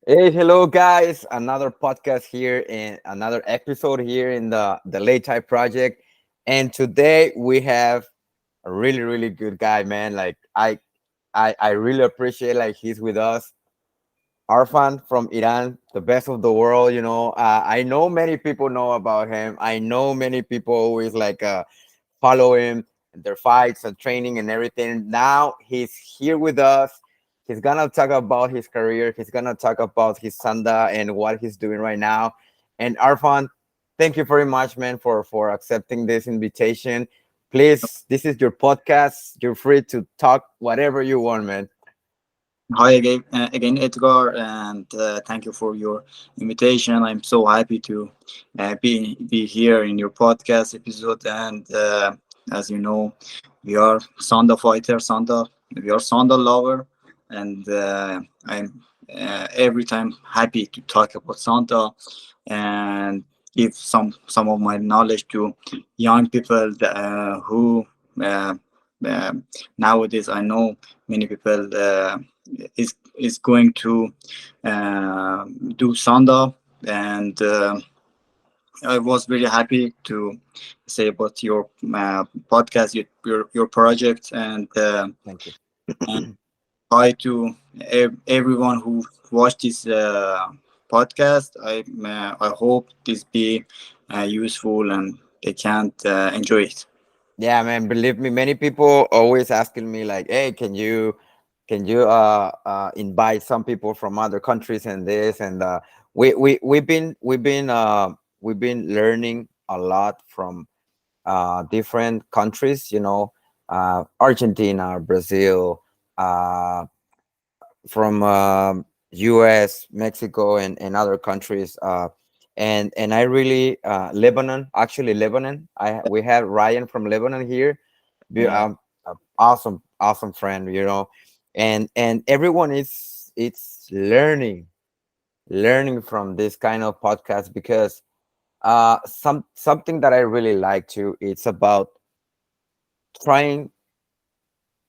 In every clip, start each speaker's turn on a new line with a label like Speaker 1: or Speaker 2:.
Speaker 1: Hey, hello guys! Another podcast here and another episode here in the Lei Tai project. And today we have a really good guy, man. Like I really appreciate like he's with us. Arfan from Iran, the best of the world. I know many people know about him. I know many people always follow him, their fights and training and everything. Now he's here with us. He's gonna talk about his career. He's gonna talk about his Sanda and what he's doing right now. And Arfan, thank you very much, man, for accepting this invitation. Please, this is your podcast. You're free to talk whatever you want, man.
Speaker 2: Hi again, Edgar, and thank you for your invitation. I'm so happy to be here in your podcast episode. And as you know, we are Sanda fighter, Sanda. We are Sanda lover, and I'm every time happy to talk about Sanda and give some of my knowledge to young people who. Uh, uh, Nowadays, I know many people is going to do Sanda, and I was very happy to say about your podcast, your project,
Speaker 1: Thank you.
Speaker 2: and hi to everyone who watched this podcast. I hope this be useful and they can enjoy it.
Speaker 1: Yeah, man. Believe me, many people always asking me like, "Hey, can you invite some people from other countries and this and we've been learning a lot from different countries. Argentina, Brazil, uh, from U.S., Mexico, and other countries. And I really Lebanon, actually Lebanon. I We have Ryan from Lebanon here.
Speaker 2: Yeah.
Speaker 1: Awesome friend. And everyone is it's learning from this kind of podcast because something that I really like too. It's about trying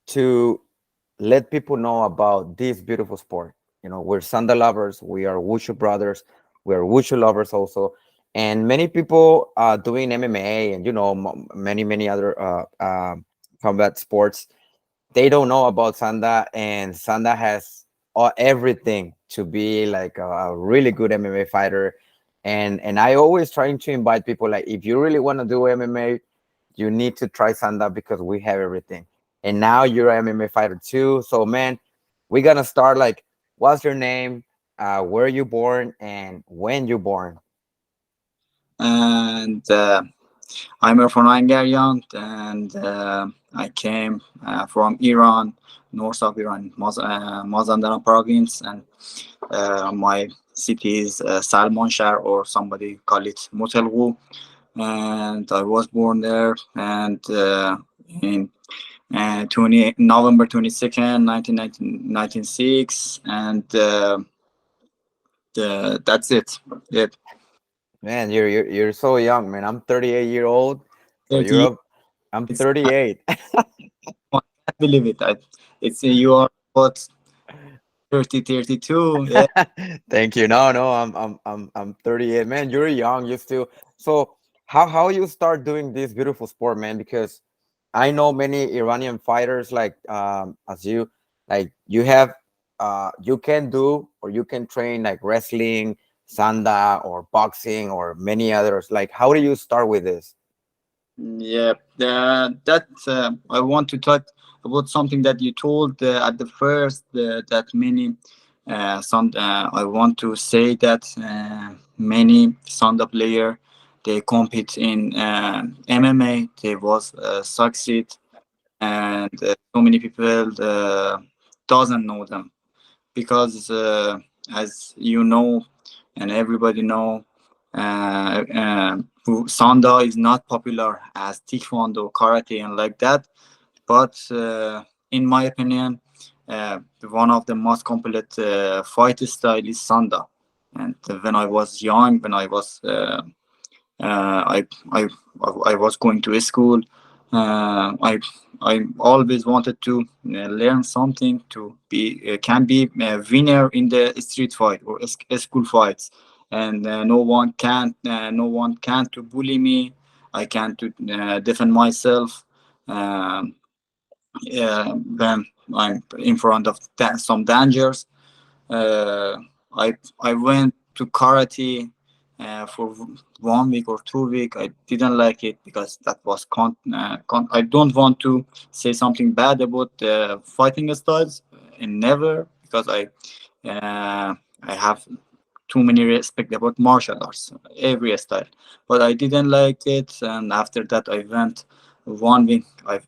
Speaker 1: to let people know about this beautiful sport. We're Sanda lovers, we are Wushu brothers, we are Wushu lovers also, and many people doing MMA and many other combat sports. They don't know about Sanda, and Sanda has everything to be like a really good MMA fighter. And I always trying to invite people like, if you really want to do MMA, you need to try Sanda because we have everything. And now you're an MMA fighter too. So man, we're gonna start like, what's your name? Where you born and when you born?
Speaker 2: And I'm Erfan Ahangarian, and I came from Iran, north of Iran, Mazandaran province, and my city is Salmanshar, or somebody call it Motelgu, and I was born there, and in 20 November 22nd, 1996, and that's it. Yeah,
Speaker 1: Man, you're so young, man. I'm 38 year old. So
Speaker 2: 30
Speaker 1: you're
Speaker 2: years.
Speaker 1: up. I'm
Speaker 2: It's,
Speaker 1: 38.
Speaker 2: I can't believe it. It's you are what 30, 32. Yeah.
Speaker 1: Thank you. No, I'm 38. Man, you're young. You still. So how you start doing this beautiful sport, man? Because I know many Iranian fighters like as you, like you have you can do or you can train like wrestling, sanda or boxing or many others. Like how do you start with this?
Speaker 2: Yeah, that I want to talk about something that you told at the first, that many I want to say that many Sanda player, they compete in MMA. They was succeed, and so many people doesn't know them because as you know, and everybody know, Sanda is not popular as Taekwondo, karate, and like that. But in my opinion, one of the most complete fight style is Sanda. And when I was young, when I was I was going to school. I I always wanted to learn something to be can be a winner in the street fight or school fights, and no one can to bully me. I can to defend myself. Um, when I'm in front of some dangers. Uh, I went to karate for 1 week or 2 week. I didn't like it because that was I don't want to say something bad about fighting styles, and never, because I have too many respect about martial arts, every style. But I didn't like it, and after that I went 1 week. I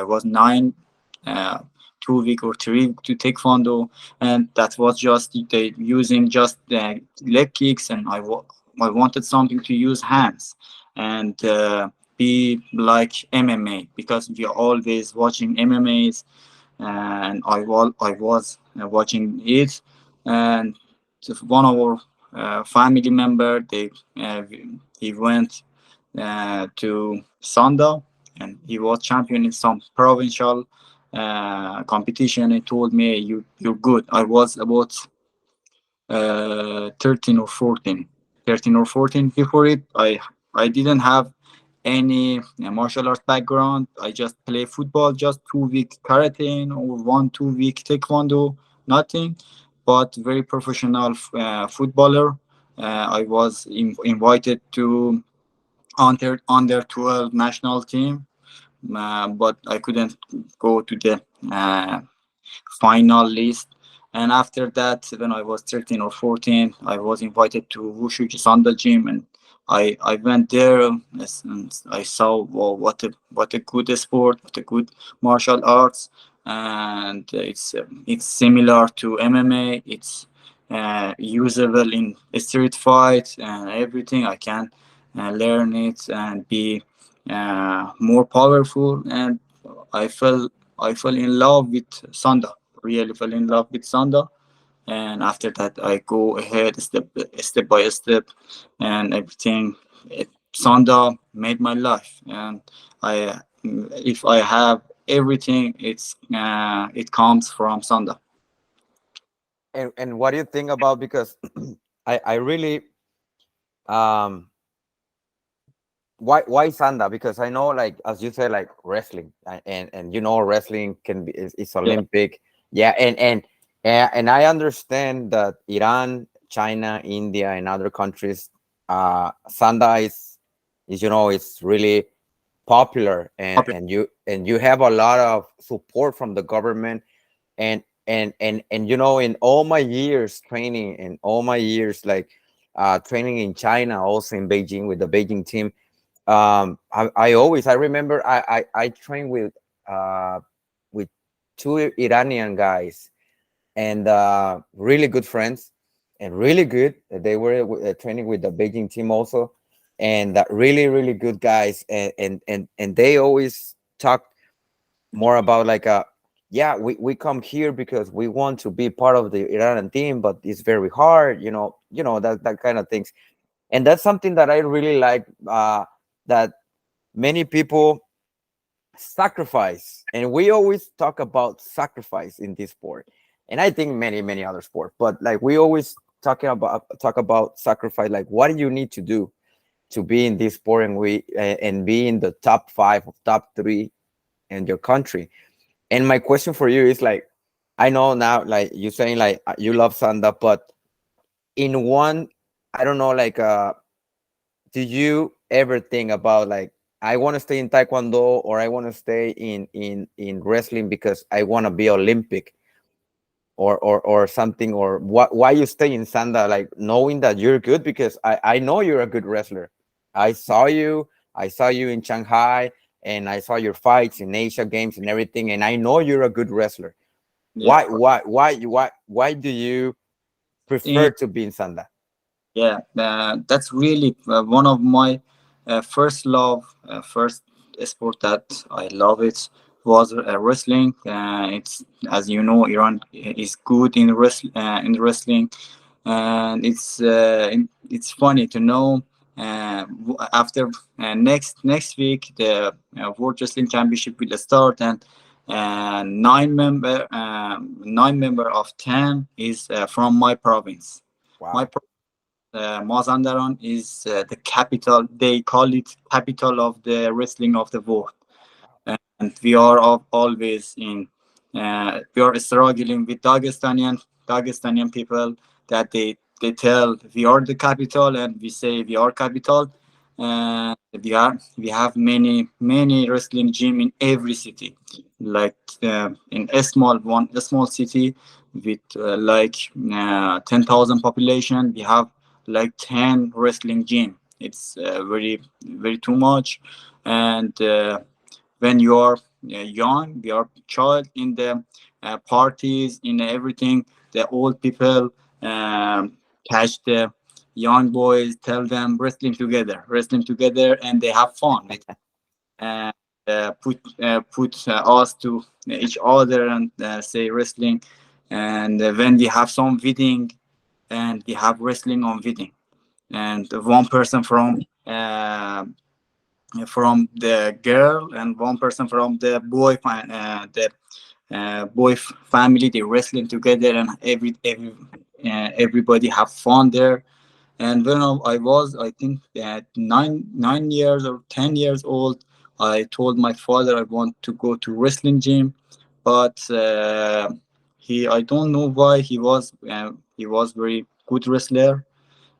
Speaker 2: was nine, uh, 2 week or 3 week to taekwondo, and that was just they using just leg kicks, and I wanted something to use hands and be like MMA, because we are always watching MMAs, and I was watching it, and just one of our family member, he went to Sanda, and he was champion in some provincial competition. He told me, you're good. I was about 13 or 14. 13 or 14. Before it, I didn't have any martial arts background. I just play football, just 2 week karate or 1 2 week taekwondo, nothing, but very professional footballer. I was invited to under 12 national team, but I couldn't go to the uh, final list. And after that, when I was 13 or 14, I was invited to Wushu Sanda gym, and I went there, and I saw, well, what a good sport, what a good martial arts, and it's similar to MMA. It's usable in street fight and everything. I can learn it and be more powerful, and I fell I fell in love with Sanda. Really fell in love with Sanda, and after that, I go ahead step by step, and everything. Sanda made my life, and I if I have everything, it comes from Sanda.
Speaker 1: And what do you think about, because I really um why Sanda? Because I know, like as you said, like wrestling, and you know wrestling can be it's
Speaker 2: Yeah,
Speaker 1: Olympic. Yeah, and I understand that Iran, China, India, and other countries, Sanda is it's really popular, and you have a lot of support from the government, and in all my years training, and all my years like training in China, also in Beijing with the Beijing team. I remember I trained with two Iranian guys, and really good friends, and really good. They were training with the Beijing team also, and really good guys, and they always talk more about like yeah, we come here because we want to be part of the Iranian team, but it's very hard, that kind of things. And that's something that I really like, that many people sacrifice, and we always talk about sacrifice in this sport, and I think many other sports, but like we always talk about sacrifice, like what do you need to do to be in this sport, and be in the top 5 of top 3 in your country. And my question for you is like, I know now, like you saying like you love Sanda, but in one, I don't know, like do you ever think about like, I want to stay in taekwondo, or I want to stay in wrestling because I want to be Olympic, or something, or why you stay in Sanda, like knowing that you're good, because I know you're a good wrestler. I saw you in Shanghai, and I saw your fights in Asia Games and everything, and I know you're a good wrestler.
Speaker 2: yeah.
Speaker 1: Why do you prefer to be in Sanda?
Speaker 2: Yeah, that's really one of my first sport that I love. It was wrestling. It's, as you know, Iran is good in wrestling, and it's funny to know After next week, the World Wrestling Championship will start, and nine member of 10 is from my province. My
Speaker 1: Wow.
Speaker 2: Mazandaran is the capital. They call it capital of the wrestling of the world, and we are always in. We are struggling with Dagestanian people that they tell we are the capital, and we say we are capital. We have many wrestling gym in every city, like in a small city with 10,000 population. We have like 10 wrestling gym. It's very too much. And when you are young, you are child in the parties, in everything, the old people catch the young boys, tell them wrestling together, and they have fun with, and put us to each other, and say wrestling. And when we have some wedding, and we have wrestling on wedding, and one person from the girl, and one person from the boy, the family, they wrestling together, and everybody have fun there. And when I was, I think, at 9 years or 10 years old, I told my father I want to go to wrestling gym, but I don't know why, he was very good wrestler,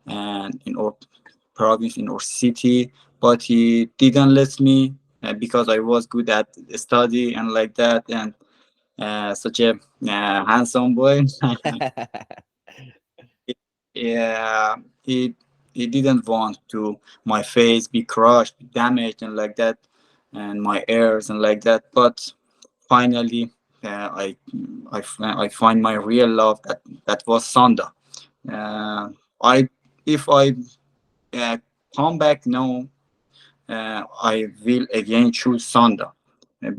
Speaker 2: and in our province, in our city, but he didn't let me, because I was good at study and like that, and such a handsome boy. Yeah, he didn't want to my face be crushed, be damaged, and like that, and my ears and like that. But finally, I find my real love, that was Sanda. Uh, I If I uh, come back now, I will again choose Sanda,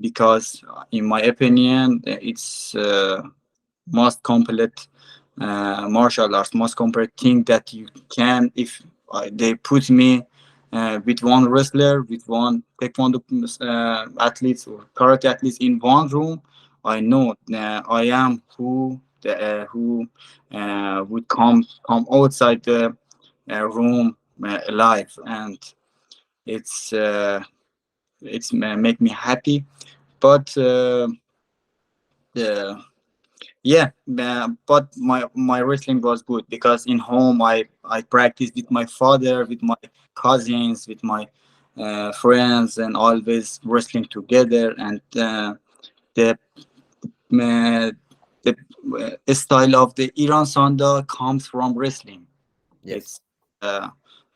Speaker 2: because in my opinion, it's most complete martial arts, most complete thing that you can. If they put me with one wrestler, with one taekwondo athletes or karate athletes in one room, I know I am who would come outside the room alive, and it's make me happy. But the yeah, but my wrestling was good, because in home I practiced with my father, with my cousins, with my friends, and always wrestling together. And the uh, the style of the Iran Sanda comes from wrestling.
Speaker 1: Yes.
Speaker 2: It's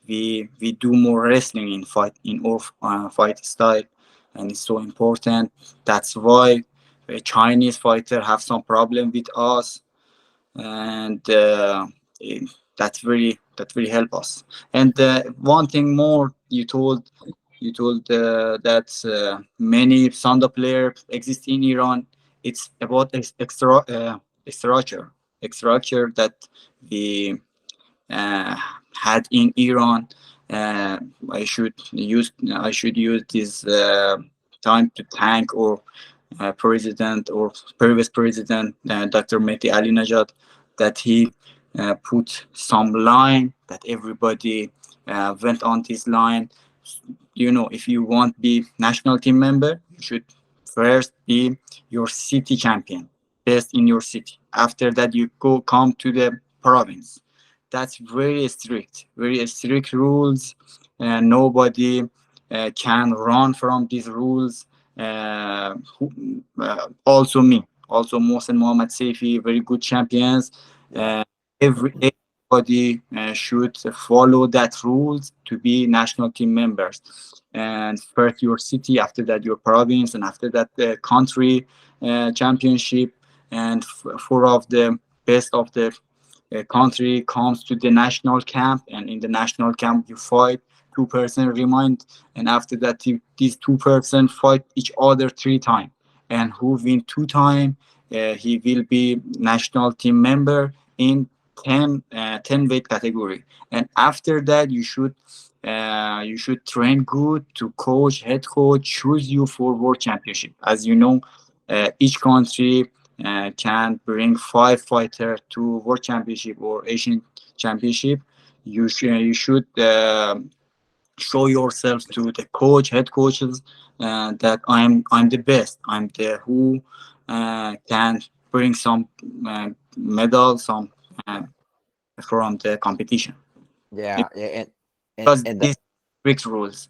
Speaker 2: we do more wrestling in our fight style, and it's so important. That's why a Chinese fighter have some problem with us, and it- that really help us. And one thing more, you told that many Sanda player exist in Iran. It's about structure, structure that we uh, had in Iran. Uh, I should use this time to thank our president, or previous president, Dr. Mehdi Ali Najad, that he put some line that everybody went on this line. If you want to be national team member, you should first be your city champion, best in your city. After that, you come to the province. That's very strict rules, and nobody can run from these rules. Also me, also Mohsen Mohammad Seifi, very good champions.
Speaker 1: Yeah.
Speaker 2: uh, Everybody should follow that rules to be national team members. And first your city, after that your province, and after that the country championship. And four of the best of the country comes to the national camp, and in the national camp you fight. Two-person remind, and after that these two-person fight each other 3 times, and who win 2 times, he will be national team member in 10 weight category. And after that you should you should train good to coach, head coach, choose you for world championship. As you know, each country can bring 5 fighter to world championship or Asian championship. You should show yourself to the coach, head coaches, that I'm the best. I'm the who can bring some medals, some uh, from the competition.
Speaker 1: Yeah, yeah,
Speaker 2: Because
Speaker 1: and
Speaker 2: these strict rules.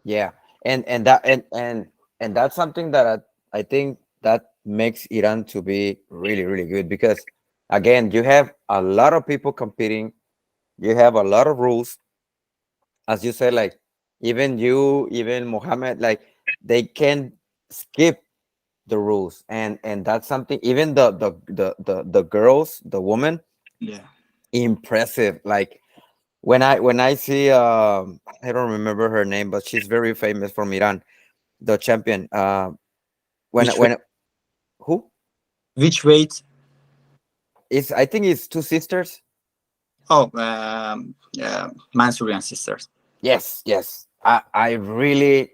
Speaker 1: yeah, and that and that's something that I think that makes Iran to be really really good because again you have a lot of people competing, you have a lot of rules, as you said, like even you, even Mohammed, like they can skip the rules, and that's something. Even the girls, the women,
Speaker 2: Yeah.
Speaker 1: impressive. Like when I see I don't remember her name, but she's very famous from Iran, the champion.
Speaker 2: Which weight?
Speaker 1: When who
Speaker 2: Which weight?
Speaker 1: is I think it's two sisters.
Speaker 2: Oh, Mansourian sisters.
Speaker 1: Yes, yes. I really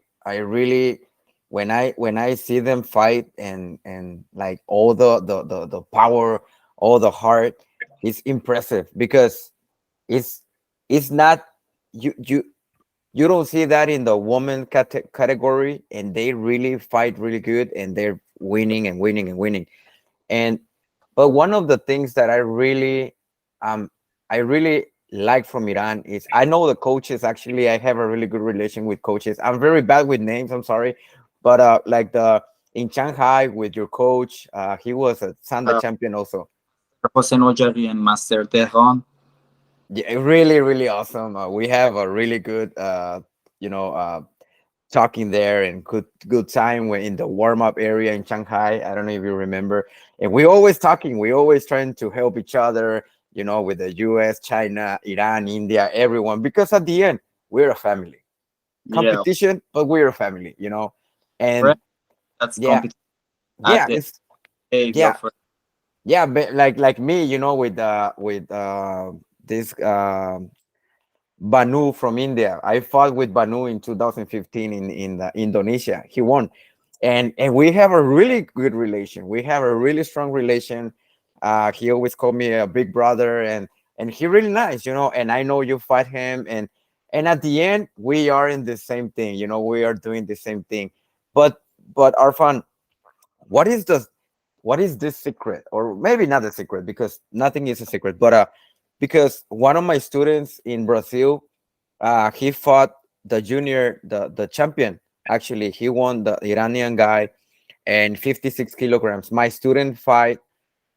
Speaker 1: when I see them fight and like all the power, all the heart, it's impressive because it's it's not you you don't see that in the woman category, and they really fight really good, and they're winning and winning and winning. And but one of the things that um I really like from Iran is I know the coaches. Actually, I have a really good relation with coaches. I'm very bad with names, I'm sorry. But like the in Shanghai with your coach, he was a Sanda
Speaker 2: Uh,
Speaker 1: champion also.
Speaker 2: Hossein Ojari and Master Dehran.
Speaker 1: Yeah, really, really awesome. We have a really good you know talking there and good time when in the warm up area in Shanghai. I don't know if you remember. And we always talking. We always trying to help each other. You know, with the U.S., China, Iran, India, everyone. Because at the end, we're a family.
Speaker 2: Yeah,
Speaker 1: Competition, but we're a family. You know, and
Speaker 2: right. That's
Speaker 1: yeah,
Speaker 2: competition at
Speaker 1: yeah,
Speaker 2: the
Speaker 1: it's
Speaker 2: hey, your
Speaker 1: yeah,
Speaker 2: friend.
Speaker 1: yeah. But like me, you know, with this Banu from India. I fought with Banu in 2015 in Indonesia. He won, and we have a really good relation. We have a really strong relation. He always called me a big brother, and he really nice, you know. And I know you fight him, and at the end we are in the same thing. You know, we are doing the same thing. But Arfan, what is the what is this secret, or maybe not a secret because nothing is a secret, but because one of my students in Brazil, he fought the junior, the champion. Actually, he won the Iranian guy and 56 kilograms. My student fight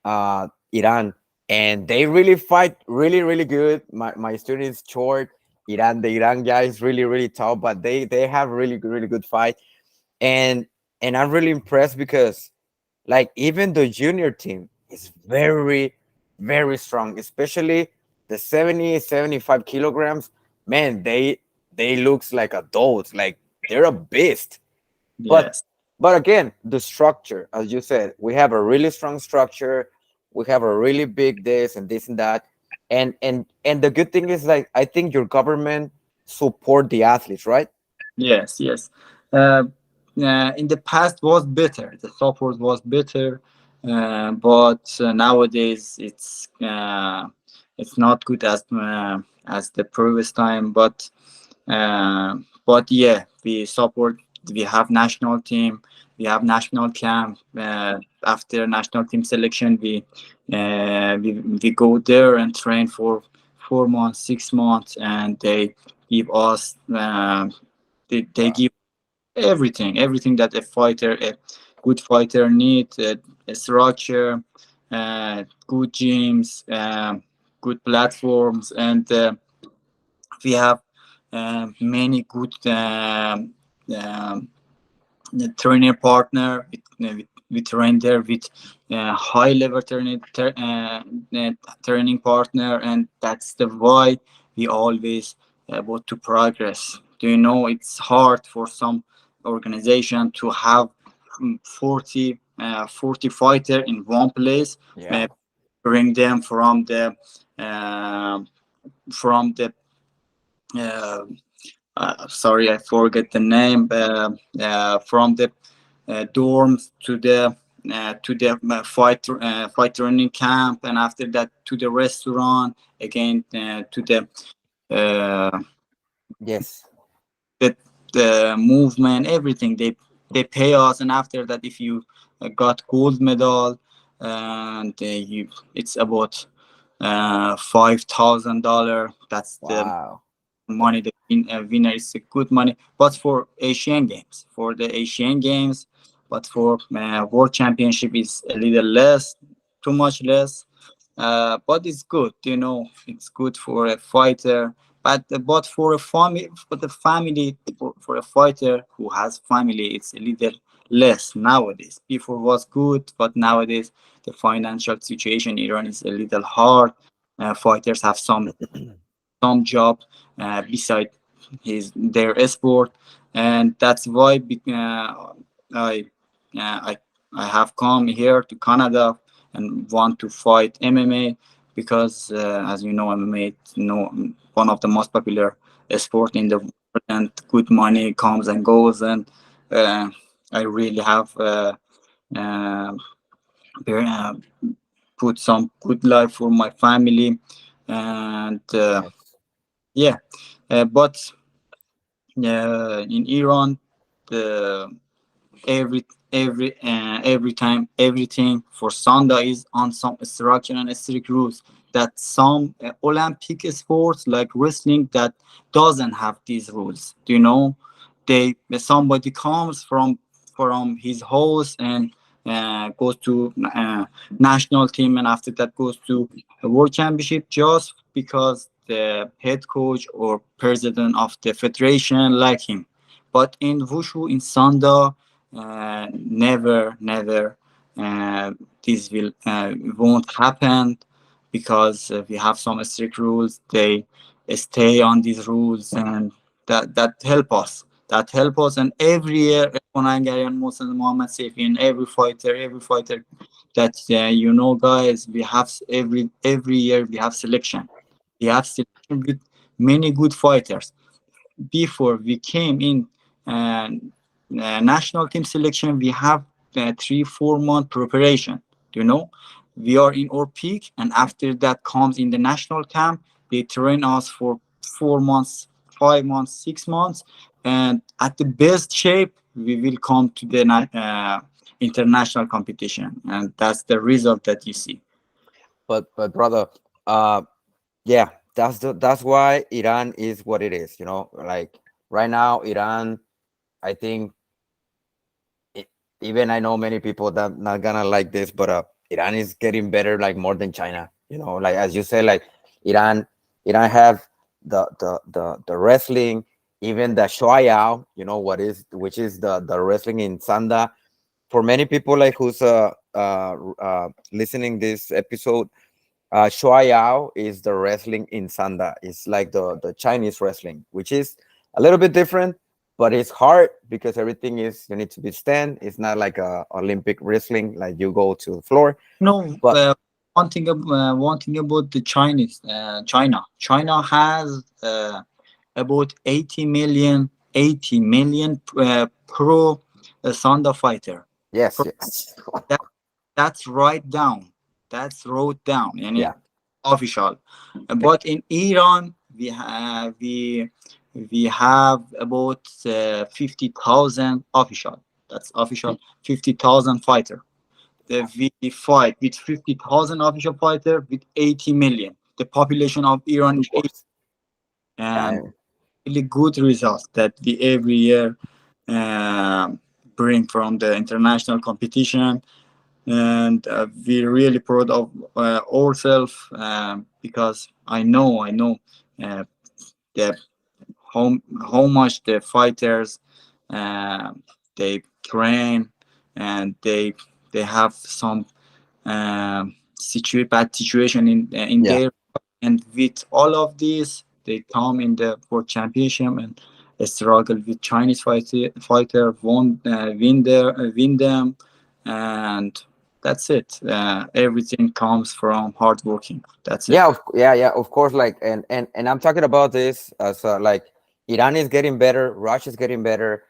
Speaker 1: Iran, and they really fight really really good. My student is short. The Iran guy is really really tall, but they have really good fight. And I'm really impressed because like even the junior team is very strong, especially the 70 75 kilograms. Man, they looks like adults, like they're a beast. but
Speaker 2: Yes.
Speaker 1: but again, the structure, as you said, we have a really strong structure. We have a really big this and that. And the good thing is, like, I think your government support the athletes, right?
Speaker 2: Yes, yes. Uh, in the past was better. The support was better, but nowadays it's not good as the previous time. But yeah, we support. We have national team. We have national camp. After national team selection, we go there and train for 4 months, 6 months, and they give us. They
Speaker 1: Wow.
Speaker 2: give everything that a good fighter needs, a structure, good gyms, good platforms, and we have many good trainer partner. We train there with high level training partner, and that's the why we always want to progress. Do you know it's hard for some organization to have 40 fighter in one place,
Speaker 1: Yeah.
Speaker 2: uh, bring them uh, from the uh, sorry, I forget the name. From the dorms to the fight training camp, and after that to the restaurant again, to uh,
Speaker 1: Yes.
Speaker 2: the the movement, everything they pay us. And after that, if you got gold medal, and you it's about $5,000. That's the
Speaker 1: Wow.
Speaker 2: money. The winner is a good money. But for Asian Games, for the Asian Games, but for World Championship is a little less, too much less. But it's good, it's good for a fighter. But for a family, for a fighter who has family, it's a little less nowadays. Before was good, but nowadays the financial situation in Iran is a little hard. Fighters have some job beside their sport, and that's why I, I I have come here to Canada and want to fight MMA, because as you know, MMA is one of the most popular sport in the world, and good money comes and goes. And uh, I really have uh, very, put some good life for my family. And
Speaker 1: Yes.
Speaker 2: yeah, but in Iran, the every time everything for Sanda is on some structure and strict rules, that some Olympic sports like wrestling that doesn't have these rules. They somebody comes from his house and goes to national team, and after that goes to a world championship just because the head coach or president of the federation like him. But in wushu, in Sanda, never uh, this will won't happen, because we have some strict rules. They stay on these rules, and that help us. And every year, Erfan Ahangarian, Muslim Muhammad Safi, and every fighter that guys, we have every year we have selection. We have selection with many good fighters. Before we came in uh, national team selection, we have 3-4 month preparation. you know we are in our peak, and after that comes in the national camp. They train us for 4 months, 5 months, 6 months, and at the best shape we will come to the international competition, and that's the result that you see.
Speaker 1: But brother, uh yeah, that's why Iran is what it is, like right now Iran, I think, e- even I know many people that not gonna like this, but Iran is getting better, like more than China. Like as you said, like Iran, Iran have the wrestling, even the shoyao. Which is the wrestling in Sanda. For many people, like who's listening this episode, Shua Yao is the wrestling in Sanda. It's like the Chinese wrestling, which is a little bit different, but it's hard because everything is you need to be stand. It's not like a Olympic wrestling, like you go to the floor.
Speaker 2: No,
Speaker 1: But
Speaker 2: one thing about the Chinese, China has about 80 million pro Sanda fighter.
Speaker 1: yes,
Speaker 2: Pro-
Speaker 1: yes,
Speaker 2: That, that's right down. That's wrote down, and it
Speaker 1: yeah,
Speaker 2: official. But in Iran, we have about 50,000 official. That's official. 50,000 fighter. We fight with 50,000 official fighter with 80 million. The population of Iran
Speaker 1: of
Speaker 2: is 8,
Speaker 1: course.
Speaker 2: and
Speaker 1: And
Speaker 2: really good results that we every year uh, bring from the international competition. And we're really proud of ourselves, because I know uh, the how much the fighters uh, they train, and they have some bad situation in
Speaker 1: yeah,
Speaker 2: there. And with all of this, they come in the world championship and struggle with Chinese fighter, win them, and that's it. Everything comes from hard working. That's it.
Speaker 1: yeah, yeah, of course. Like, and I'm talking about this as like Iran is getting better. Russia is getting better.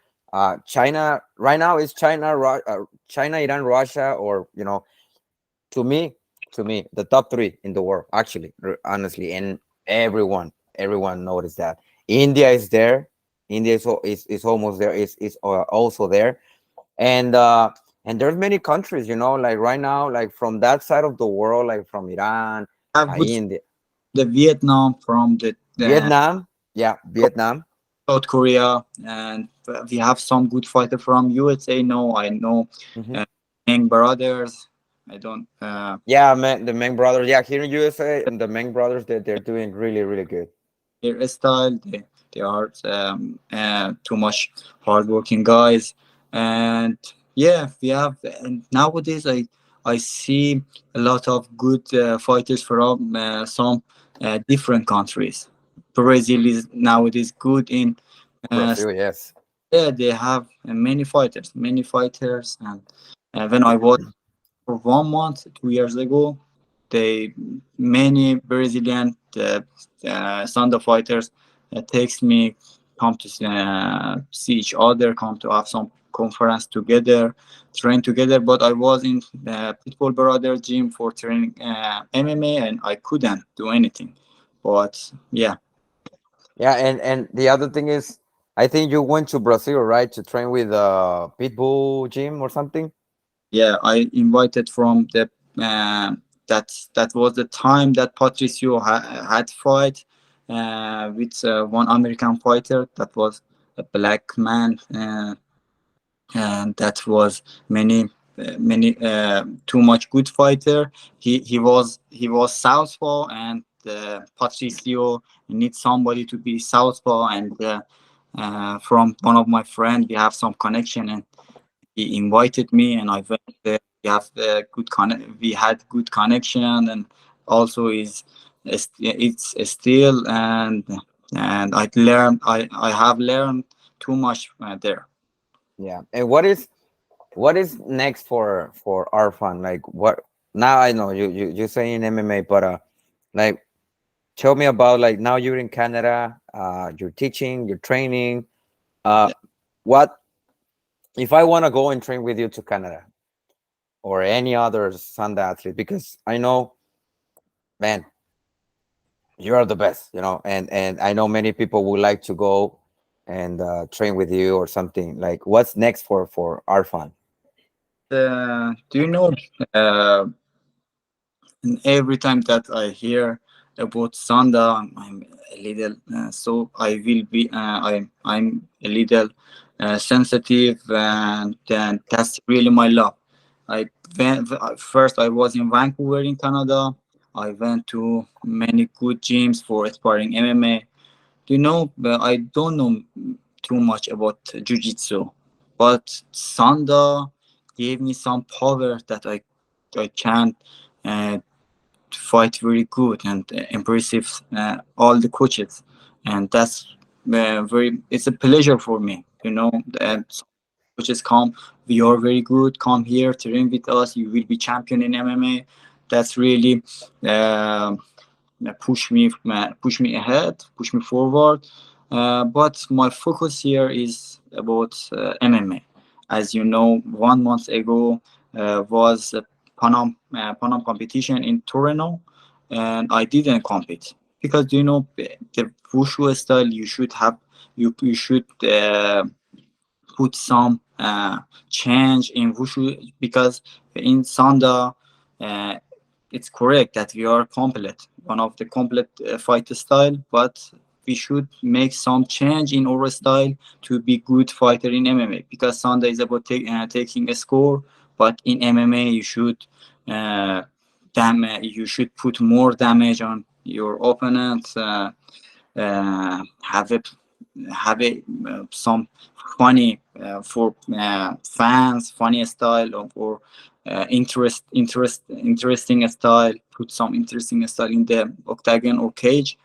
Speaker 1: China right now is China, Iran, Russia, or to me, the top three in the world, actually, honestly, and everyone noticed that. India is there. India is almost there. Is also there, and there's many countries, like right now, like from that side of the world, like from Iran,
Speaker 2: Have good
Speaker 1: India,
Speaker 2: the Vietnam, from the
Speaker 1: Vietnam, yeah, Vietnam.
Speaker 2: South Korea, and we have some good fighter from USA. No, I know
Speaker 1: Hmm.
Speaker 2: uh, Meng brothers. I don't.
Speaker 1: Yeah, man, the Meng brothers. Yeah, here in USA, the Meng brothers, they're doing really, really good.
Speaker 2: Their style. They are too much hardworking guys, and yeah, we have. And nowadays, I see a lot of good fighters from some different countries. Brazil is nowadays good in. Uh,
Speaker 1: Brazil, yes.
Speaker 2: yeah, they have many fighters, and when I was for 1 month 2 years ago, they many Brazilian Sanda fighters takes me, come to see each other, come to have some conference together, train together. But I was in Pitbull Brother gym for training MMA, and I couldn't do anything. But yeah,
Speaker 1: Yeah, and the other thing is, I think you went to Brazil, right, to train with Pitbull Gym or something.
Speaker 2: yeah, I invited from the that was the time that Patricio had fight with one American fighter that was a black man, and that was many too much good fighter. He was southpaw, and Patricio needs somebody to be southpaw, and from one of my friend we have some connection, and he invited me, and I went there. We had good connection, and also it's still, and I have learned too much there.
Speaker 1: Yeah. And what is next for Arfan? Like what now I know you saying MMA, but like tell me about like now you're in Canada, you're teaching, you're training. Uh
Speaker 2: Yeah.
Speaker 1: what if I want to go and train with you to Canada or any other Sanda athlete? Because I know, man, you are the best, and I know many people would like to go and train with you or something. Like what's next for Arfan?
Speaker 2: Do you know? And every time that I hear about Sanda, I'm a little so I will be I'm a little sensitive, and then that's really my love. I went first. I was in Vancouver in Canada. I went to many good gyms for sparring MMA. Do you know? I don't know too much about jiu-jitsu, but Sanda gave me some power that I can't uh, fight very good and impressive all the coaches, and that's very it's a pleasure for me,
Speaker 1: Yeah.
Speaker 2: and coaches come, we are very good, come here train with us, you will be champion in MMA. That's really uh, push me ahead, push me forward. But my focus here is about MMA. As you know, 1 month ago was a Panam competition in Toronto, and I didn't compete because the wushu style you should have, you should put some change in wushu, because in Sanda uh, it's correct that we are complete, one of the complete fighter style, but we should make some change in our style to be good fighter in MMA, because Sanda is about taking a score, but in MMA you should you should put more damage on your opponent, have it have a some funny for fans, funny style, or interesting style, put some interesting style in the octagon or cage.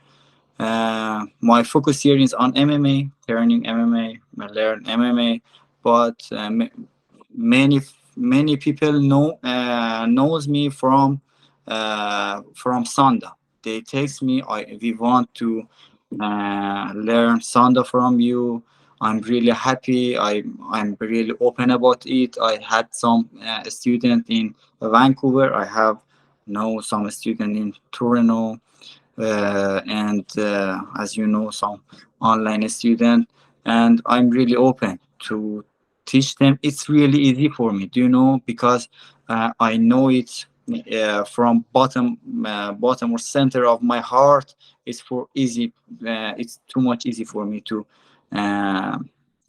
Speaker 2: My focus here is on MMA, learning MMA, learn MMA, but many many people knows me from Sanda. They text me, we want to learn Sanda from you. I'm really happy. I'm really open about it. I had some student in Vancouver. I have know some student in Toronto, and as you know, some online student. And I'm really open to teach them. It's really easy for me, do you know, because I know it from bottom or center of my heart. It's for easy. It's too much easy for me to uh,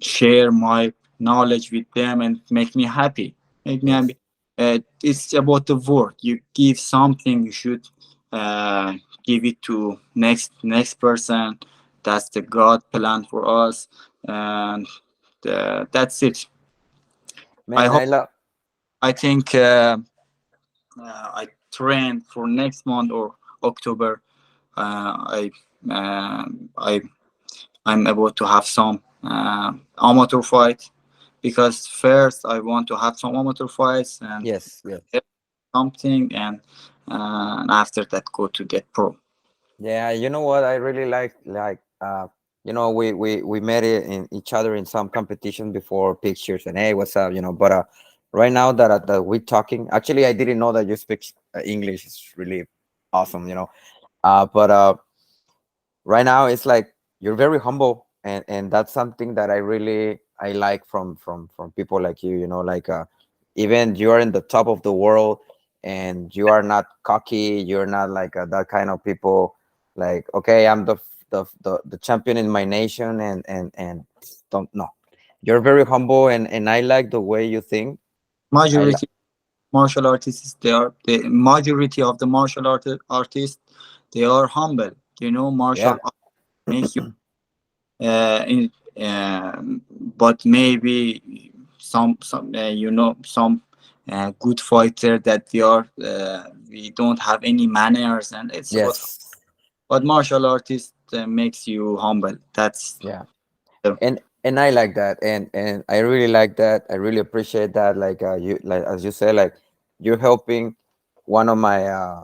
Speaker 2: share my knowledge with them and make me happy. Make me
Speaker 1: Yes.
Speaker 2: happy. It's about the work. You give something, you should uh, give it to next person. That's the God plan for us, and that's it. I
Speaker 1: Man,
Speaker 2: hope.
Speaker 1: I love.
Speaker 2: I think I train for next month or October. I I I'm about to have some amateur fight, because first I want to have some amateur fights and
Speaker 1: Yes, yes.
Speaker 2: something, and after that go to get pro.
Speaker 1: Yeah, you know what I really like we met it in each other in some competition before pictures and hey, what's up, but right now that we're talking, actually I didn't know that you speak English. Is really awesome, but right now it's like you're very humble, and that's something that I like from people like you, like even you are in the top of the world and you are not cocky, you're not like that kind of people, like okay, I'm the champion in my nation, and don't know, you're very humble, and I like the way you think. I like.
Speaker 2: Majority martial artists, they are the majority of the artists, they are humble. You know,
Speaker 1: Yeah.
Speaker 2: martial art make you in but maybe some some good fighter that we don't have any manners, and it's about,
Speaker 1: Yes.
Speaker 2: but martial artist makes you humble. That's
Speaker 1: Yeah.
Speaker 2: the,
Speaker 1: And I like that, and I really like that. I really appreciate that. Like you, like as you say, like you're helping one of my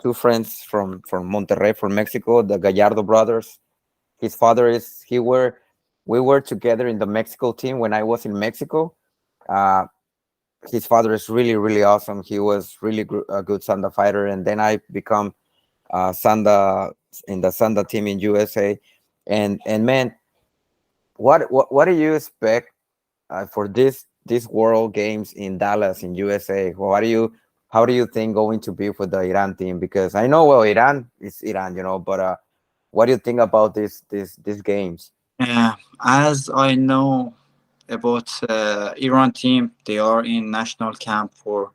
Speaker 1: two friends from Monterrey, from Mexico, the Gallardo brothers. His father is he were we were together in the Mexico team when I was in Mexico. Uh, his father is really awesome. He was really a good Sanda fighter, and then I become Sanda in the Sanda team in USA, and man, what do you expect for this World Games in Dallas in USA? How do you think going to be for the Iran team? Because I know, well, Iran is Iran, but what do you think about these games?
Speaker 2: as I know about Iran team, they are in national camp for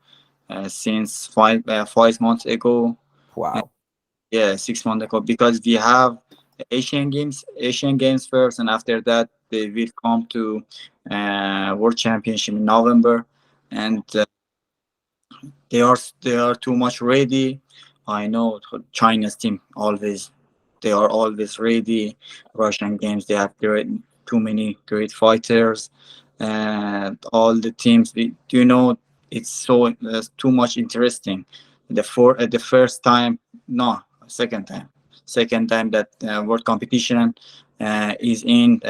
Speaker 2: since 5 months ago.
Speaker 1: Wow.
Speaker 2: Yeah, 6 months ago, because we have Asian Games first, and after that they will come to World Championship in November, and they are too much ready. I know China's team always, they are always ready. Russian games, they have too many great fighters, and all the teams. It's so too much interesting. The first time, no, second time that world competition is in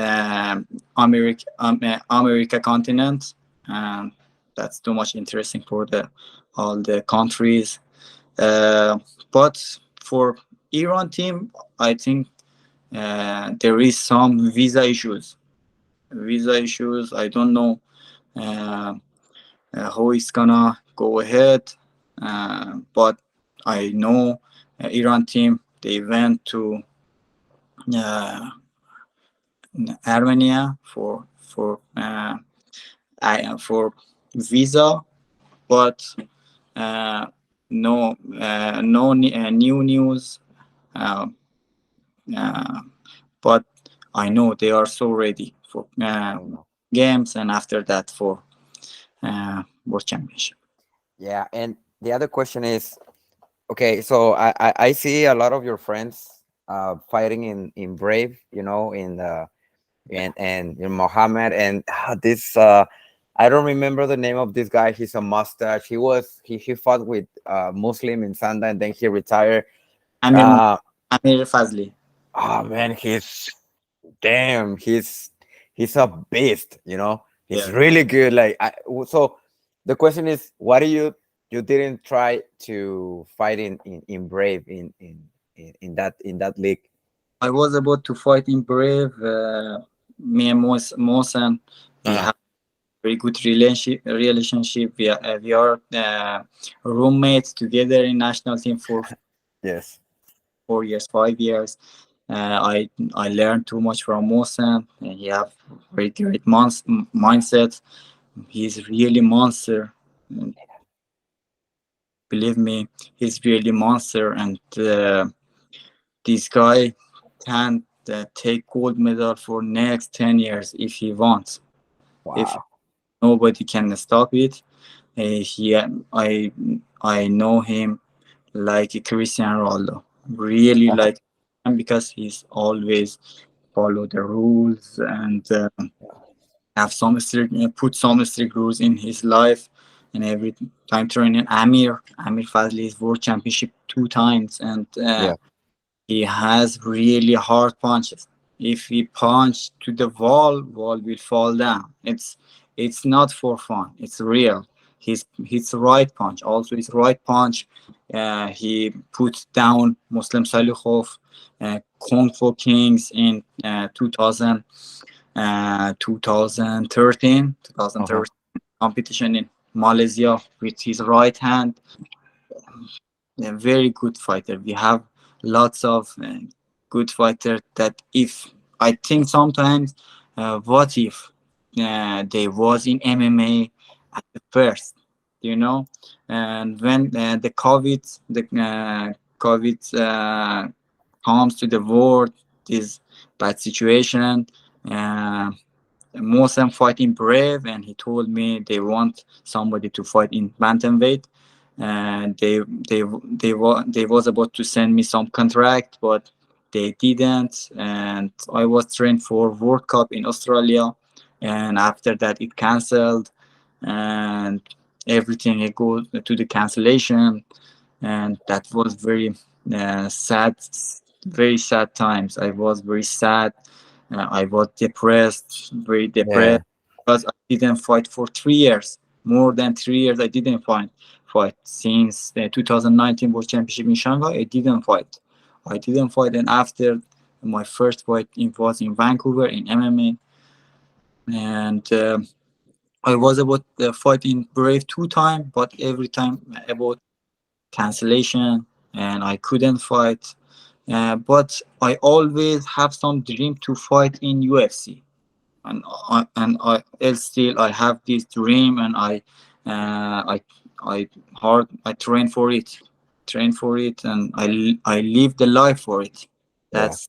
Speaker 2: America continent, and that's too much interesting for the all the countries. But for Iran team, I think there is some visa issues. Visa issues. I don't know uh, how it's gonna go ahead, but I know Iran team, they went to uh, Armenia for visa, but uh, no new news. Uh, uh, but I know they are so ready for
Speaker 1: Oh no.
Speaker 2: games, and after that for World Championship.
Speaker 1: Yeah, and the other question is, okay, so I see a lot of your friends fighting in Brave, in the and in Mohammed, and this I don't remember the name of this guy. He's a mustache. He fought with Muslim in Sanda, and then he retired.
Speaker 2: Amir
Speaker 1: Uh
Speaker 2: Amir Fazli.
Speaker 1: Oh man, he's damn, he's a beast, you know. He's
Speaker 2: Yeah,
Speaker 1: really good. So the question is, why do you didn't try to fight in Brave in that league?
Speaker 2: I was about to fight in Brave. Me and Mohsen, we
Speaker 1: Uh
Speaker 2: have very good relationship. We are roommates together in national team for
Speaker 1: yes.
Speaker 2: 4 years, 5 years. I learned too much from Mohsen. He have very great mindset. He's really monster. And believe me, he's really monster. And this guy can take gold medal for next 10 years if he wants. If
Speaker 1: Wow.
Speaker 2: nobody can stop it, he I know him like a Cristiano Ronaldo, really like him because he's always follow the rules and have some strict put some strict rules in his life. And every time training, Amir Fazli is world championship 2 times, and
Speaker 1: Yeah.
Speaker 2: he has really hard punches. If he punch to the wall will fall down. It's not for fun. It's real. His right punch, also his right punch, he put down Muslim Salikhov, Kung Fu Kings in 2013
Speaker 1: Uh-huh.
Speaker 2: competition in Malaysia with his right hand. A very good fighter. We have lots of good fighter that if I think sometimes, what if they was in MMA at the first, you know, and when the COVID comes to the world, this bad situation. Uh, Mohsen fighting Brave, and he told me they want somebody to fight in bantamweight. And they was about to send me some contract, but they didn't. And I was trained for World Cup in Australia, and after that it cancelled, and everything it goes to the cancellation, and that was sad, very sad times. I was very sad. I was depressed, very depressed,
Speaker 1: Yeah.
Speaker 2: because I didn't fight for 3 years. More than 3 years, I didn't fight since the 2019 World Championship in Shanghai. I didn't fight, and after my first fight, it was in Vancouver in MMA, and I was about to fight in Brave 2 times, but every time about cancellation, and I couldn't fight. But I always have some dream to fight in UFC, and still I have this dream, and I train for it, and I live the life for it.
Speaker 1: Yeah.
Speaker 2: That's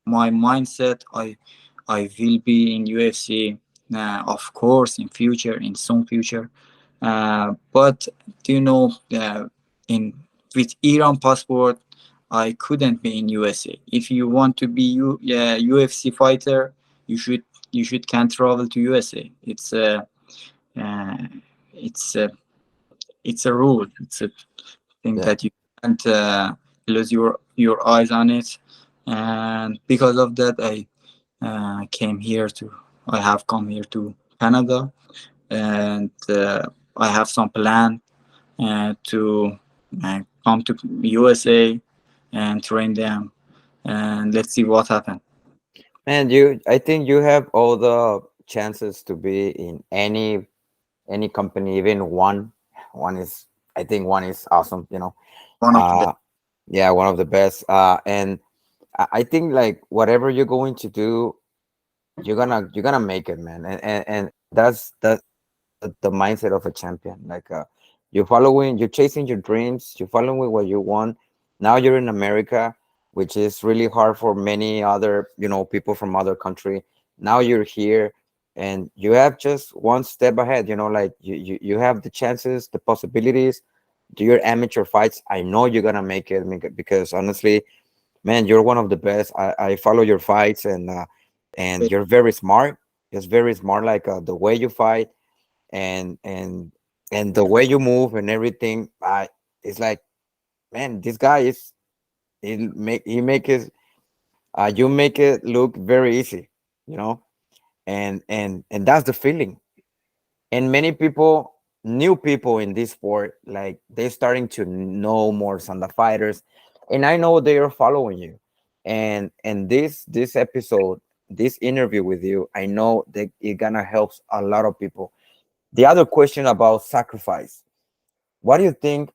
Speaker 2: my mindset. I will be in UFC, of course, in future, in some future. But do you know, in with Iran passport, I couldn't be in USA. If you want to be UFC fighter, you should can travel to USA. Uh, it's a it's a rule. It's a thing
Speaker 1: Yeah.
Speaker 2: that you can't close your eyes on it. And because of that, I have come here to Canada, and I have some plan to come to USA and train them, and let's see what happens.
Speaker 1: Man, I think you have all the chances to be in any company, even one. One is, I think one is awesome, you know.
Speaker 2: One of the best.
Speaker 1: Uh yeah, one of the best. And I think like whatever you're going to do, you're gonna make it, man. And that's the mindset of a champion. Like you're chasing your dreams, you're following what you want. Now you're in America, which is really hard for many other, people from other country. Now you're here, and you have just one step ahead. Like you have the chances, the possibilities. Do your amateur fights. I know you're gonna make it, because honestly, man, you're one of the best. I follow your fights, and you're very smart. Just very smart, like the way you fight, and and and the way you move and everything. It's like, man, this guy is he make his You make it look very easy, you know, and that's the feeling. And many people, new people in this sport, like they're starting to know more Sanda fighters, and I know they are following you. And this episode, this interview with you, I know that it gonna help a lot of people. The other question about sacrifice. What do you think?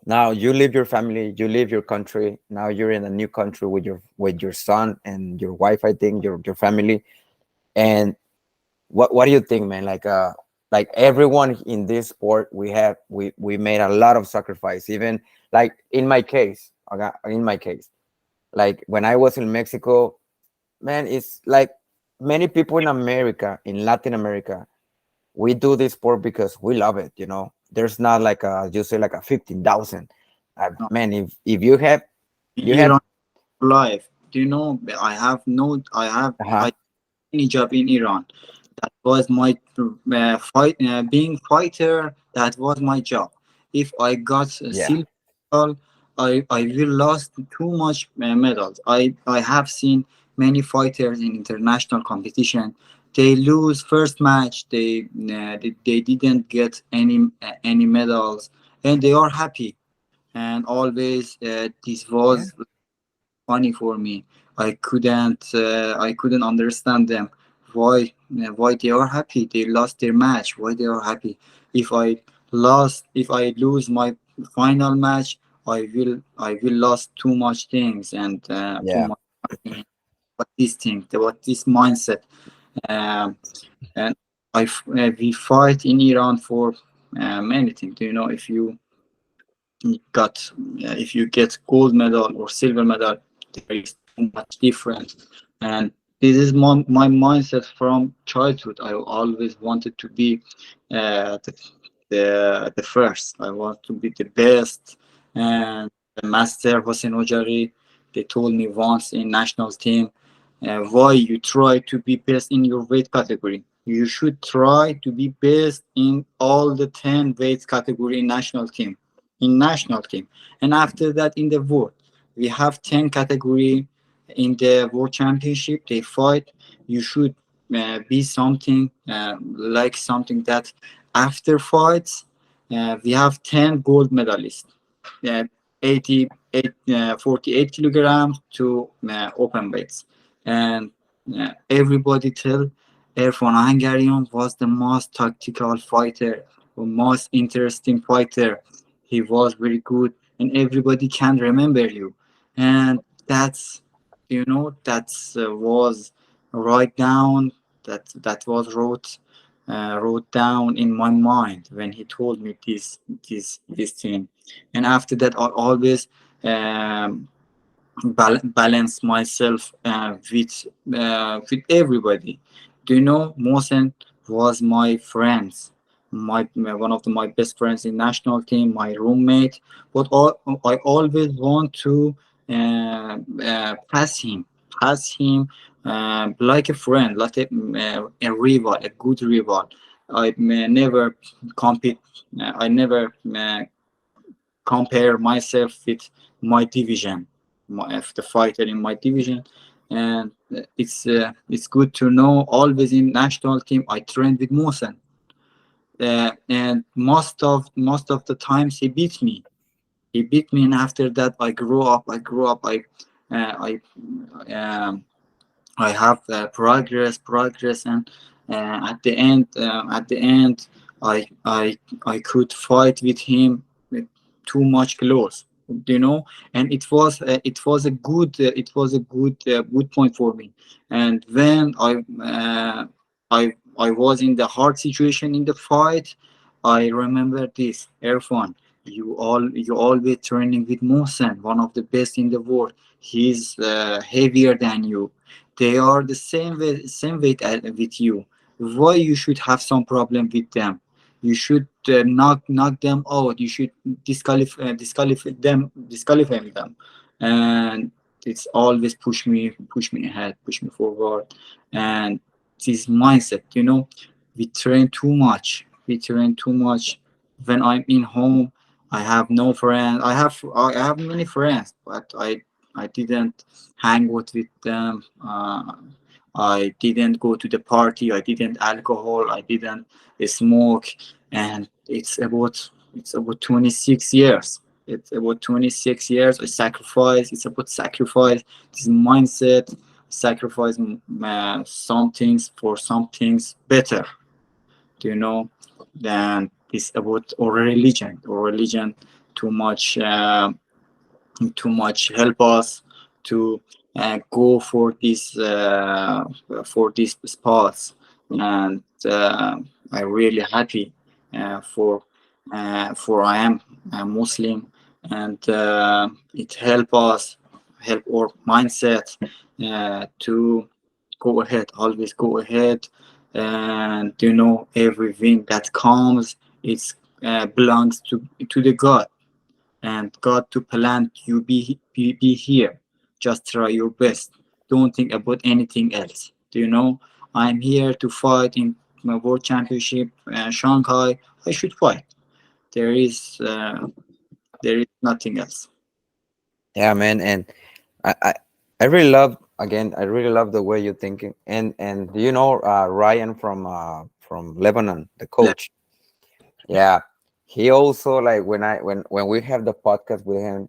Speaker 1: Now you leave your family, you leave your country. Now you're in a new country with your son and your wife. I think your family. And what do you think, man? Like everyone in this sport, we made a lot of sacrifice. Even like in my case, okay, in my case, like when I was in Mexico, man, it's like many people in America, in Latin America, we do this sport because we love it. You know, there's not like a you say like a 15,000.
Speaker 2: No,
Speaker 1: Man, if you have you
Speaker 2: in
Speaker 1: had
Speaker 2: Iran life. Do you know? I
Speaker 1: uh-huh,
Speaker 2: any job in Iran. That was my being fighter. That was my job. If I got a
Speaker 1: yeah,
Speaker 2: silver medal, I will lost too much medals. I have seen many fighters in international competition. They lose first match. They didn't get any medals, and they are happy. And always this
Speaker 1: yeah,
Speaker 2: was funny for me. I couldn't understand them. Why they are happy? They lost their match. Why they are happy? If I lose my final match, I will lost too much things and too
Speaker 1: yeah,
Speaker 2: much money. What this thing? What this mindset? Um, and we fight in Iran for many things. Do you know if you get gold medal or silver medal, there is too much difference. And this is my mindset from childhood. I always wanted to be the first. I want to be the best. And the master Hossein Ojari, they told me once in national team, why you try to be best in your weight category. You should try to be best in all the 10 weight category in national team, and after that in the world we have 10 category in the world championship they fight. You should be something like something that after fights we have 10 gold medalists, uh, 48 kilograms to open weights, and everybody tell Erfan Ahangarian was the most tactical fighter, the most interesting fighter. He was very good, and everybody can remember you. And that's was write down that was wrote down in my mind when he told me this thing. And after that I always um, balance myself with everybody. Do you know, Mohsen was my friends, my one of my best friends in national team, my roommate. But I always want to pass him like a friend, like a rival, a good rival. I never compete. I never compare myself with my division, the fighter in my division. And it's good to know always in national team I trained with Mohsen, and most of the times he beat me, and after that I grew up. I have progress, and at the end, I could fight with him with too much close, and it was a good point for me. And when I was in the hard situation in the fight, I remember this, Erfan. You always training with Mohsen, one of the best in the world. He's heavier than you. They are the same weight with you. Why you should have some problem with them? You should knock them out. You should disqualify them, and it's always push me ahead, push me forward. And this mindset, we train too much. When I'm in home, I have no friends. I have many friends, but I didn't hang out with them. I didn't go to the party. I didn't alcohol. I didn't smoke. And it's about 26 years. It's about 26 years. I sacrifice. It's about sacrifice. This mindset. Sacrifice some things for some things better. Do you know? Then it's about our religion. Our religion too much. Too much help us to go for these spots, and I really happy for I am a Muslim, and it help us, help our mindset to go ahead, always go ahead, and every win that comes, it's belongs to the God, and God to plant you be here. Just try your best. Don't think about anything else. Do you know? I'm here to fight in my world championship, Shanghai. I should fight. There is there is nothing else.
Speaker 1: Yeah, man, and I, I I really love, again, I really love the way you're thinking. And Ryan from Lebanon, the
Speaker 2: Le-
Speaker 1: coach. Yeah, he also, like, when we have the podcast with him,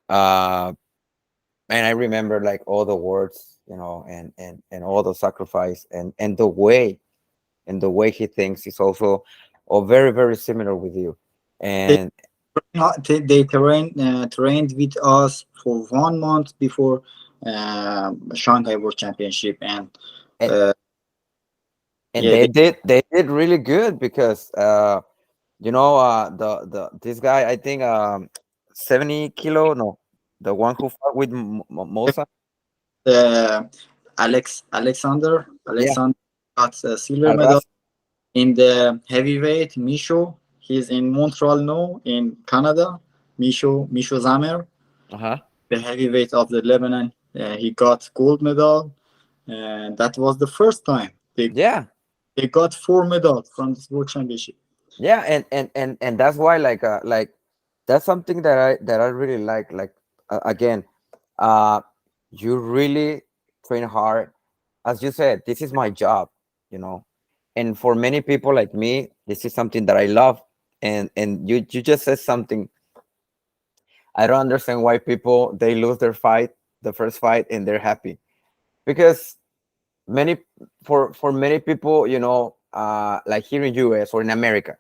Speaker 1: uh and I remember, like, all the words, and all the sacrifice, and the way he thinks is also, very, very similar with you.
Speaker 2: They
Speaker 1: And
Speaker 2: trained with us for 1 month before Shanghai World Championship, and
Speaker 1: and,
Speaker 2: uh,
Speaker 1: and
Speaker 2: yeah,
Speaker 1: they did really good, because the this guy, I think, 70 kilo, no, the one who fought with Mosa.
Speaker 2: uh,
Speaker 1: Yeah,
Speaker 2: Alexander got a silver medal.
Speaker 1: Alras.
Speaker 2: In the heavyweight, Misho, he's in Montreal now in Canada. Misho Zamer,
Speaker 1: Uh-huh.
Speaker 2: the heavyweight of the Lebanon, he got gold medal, and that was the first time
Speaker 1: Yeah.
Speaker 2: they got 4 medals from this world championship.
Speaker 1: Yeah, and that's why, like, that's something that I really like, again, uh you really train hard. As you said, this is my job, you know and for many people like me, this is something that I love. And you just said something. I don't understand why people, they lose their fight, the first fight, and they're happy, because many for many people, like here in US or in America,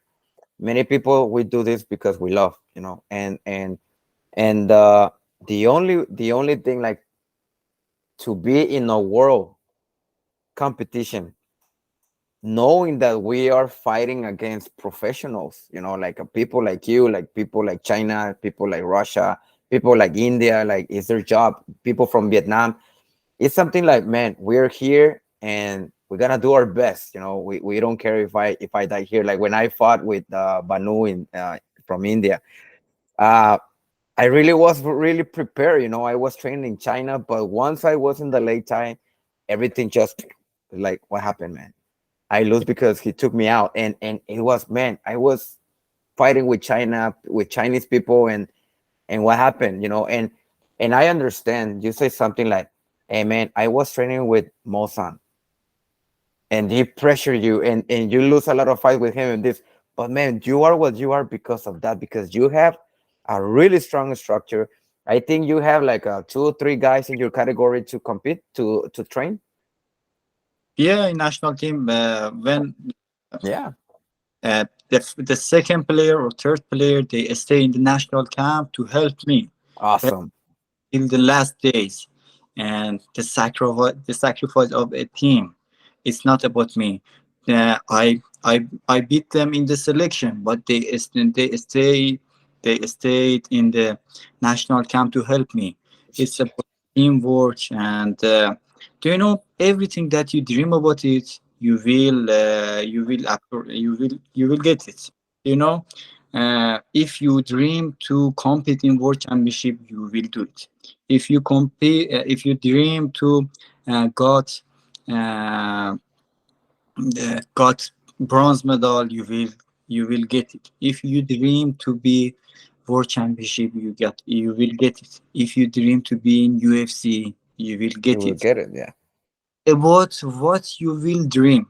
Speaker 1: many people, we do this because we love, and the only thing, like, to be in a world competition, knowing that we are fighting against professionals, like, people like you, like people like China, people like Russia, people like India, like, it's their job, people from Vietnam. It's something like, man, we're here, and we're gonna do our best. We don't care if I die here. Like, when I fought with Banu from India, uh I really was really prepared. I was trained in China, but once I was in the Lei Tai, everything just, like, what happened, man? I lose because he took me out, and it was, man, I was fighting with China, with Chinese people, and what happened, and I understand. You say something like, "Hey, man, I was training with Mosan, and he pressure you, and you lose a lot of fight with him, and this, but, man, you are what you are because of that, because you have a really strong structure. I think you have, like, 2 or 3 guys in your category to compete, to train."
Speaker 2: Yeah, in national team, when
Speaker 1: Yeah,
Speaker 2: the second player or third player, they stay in the national camp to help me
Speaker 1: awesome.
Speaker 2: in the last days, and the sacrifice of a team, it's not about me. I beat them in the selection, but they stayed in the national camp to help me. It's about teamwork, and do you know, everything that you dream about it, you will get it. You know, if you dream to compete in world championship, you will do it. If you dream to uh, got bronze medal, you will get it. If you dream to be world championship, you will get it. If you dream to be in UFC, you will
Speaker 1: You
Speaker 2: get
Speaker 1: will
Speaker 2: it.
Speaker 1: get it. Yeah.
Speaker 2: About what you will dream,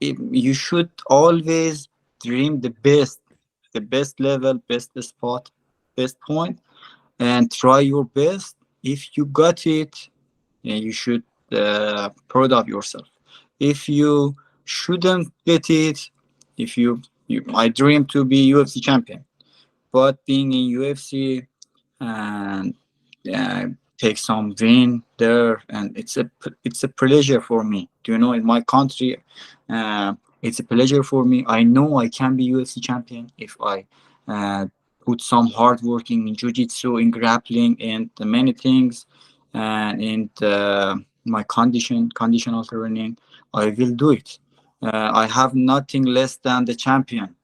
Speaker 2: you should always dream the best level, best spot, best point, and try your best. If you got it, you should proud of yourself. If you shouldn't get it, if you I dream to be UFC champion, but being in UFC and uh, take some win there, and it's a pleasure for me. Do you know, in my country, it's a pleasure for me. I know I can be UFC champion if I uh, put some hard working in jiu-jitsu, in grappling, and many things, and in my conditional training. I will do it. I have nothing less than the champion,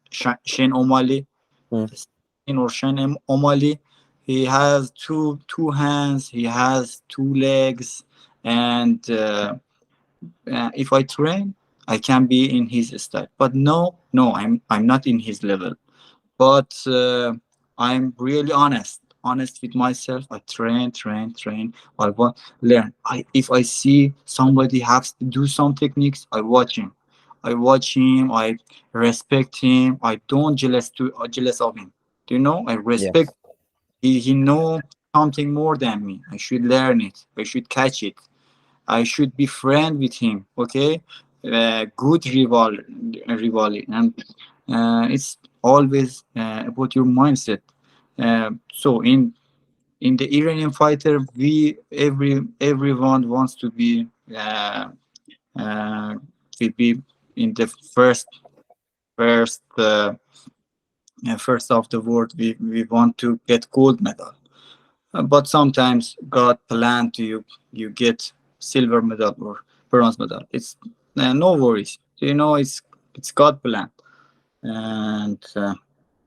Speaker 2: Shane O'Malley.
Speaker 1: Mm.
Speaker 2: In Ocean O'Malley, he has two hands, he has two legs, and if I train, I can be in his style. But no, I'm not in his level. But I'm really honest with myself. I train. I want learn. If I see somebody has to do some techniques, I watch him. I respect him. I don't jealous of him. Do you know? I respect.
Speaker 1: Yes.
Speaker 2: He know something more than me. I should learn it. I should catch it. I should be friend with him. Okay, good rivalry, and it's always about your mindset. So in the Iranian fighter, everyone wants uh, uh, to be in the first first of the world. We want to get gold medal. But sometimes God planned to you get silver medal or bronze medal. It's no worries. You know, it's God plan, and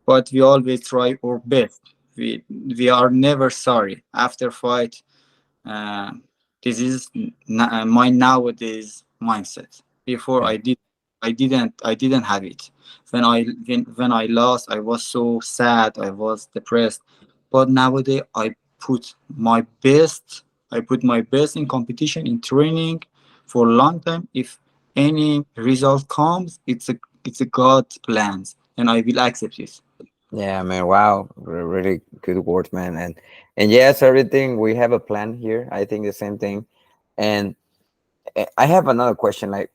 Speaker 2: but we always try our best. We are never sorry after fight. Uh, this is my nowadays mindset. Before
Speaker 1: Yeah.
Speaker 2: I didn't have it. When I lost, I was so sad. I was depressed. But nowadays, I put my best in competition, in training for a long time. If any result comes, it's a God plans, and I will accept it.
Speaker 1: Yeah, man. Wow. Really good words, man. And yes, everything we have a plan here. I think the same thing. And I have another question. Like,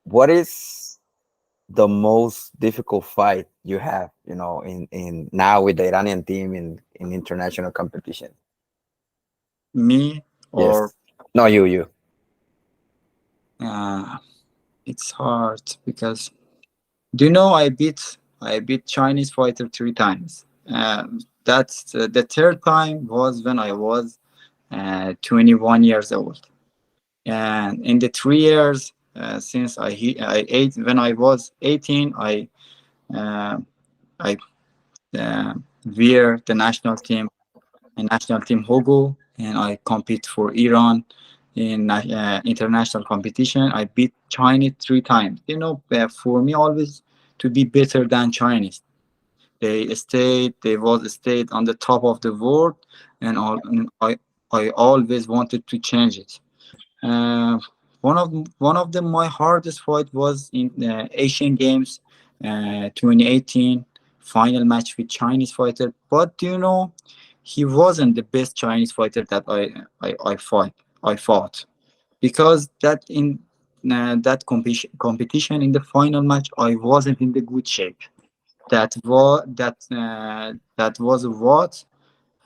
Speaker 1: what is the most difficult fight you have? In now with the Iranian team in international competition.
Speaker 2: Me or
Speaker 1: Yes. No, you.
Speaker 2: uh, it's hard because do you know I beat Chinese fighter 3 times. That's the third time was when I was 21 years old, and in the 3 years since I ate when I was 18, uh, I wear the national team Hogo, and I compete for Iran in international competition. I beat Chinese 3 times. For me, always to be better than Chinese. They was stayed on the top of the world, and I always wanted to change it. Uh, one of my hardest fight was in Asian Games 2018 final match with Chinese fighter. But he wasn't the best Chinese fighter that I fought, because that competition in the final match I wasn't in the good shape. That was what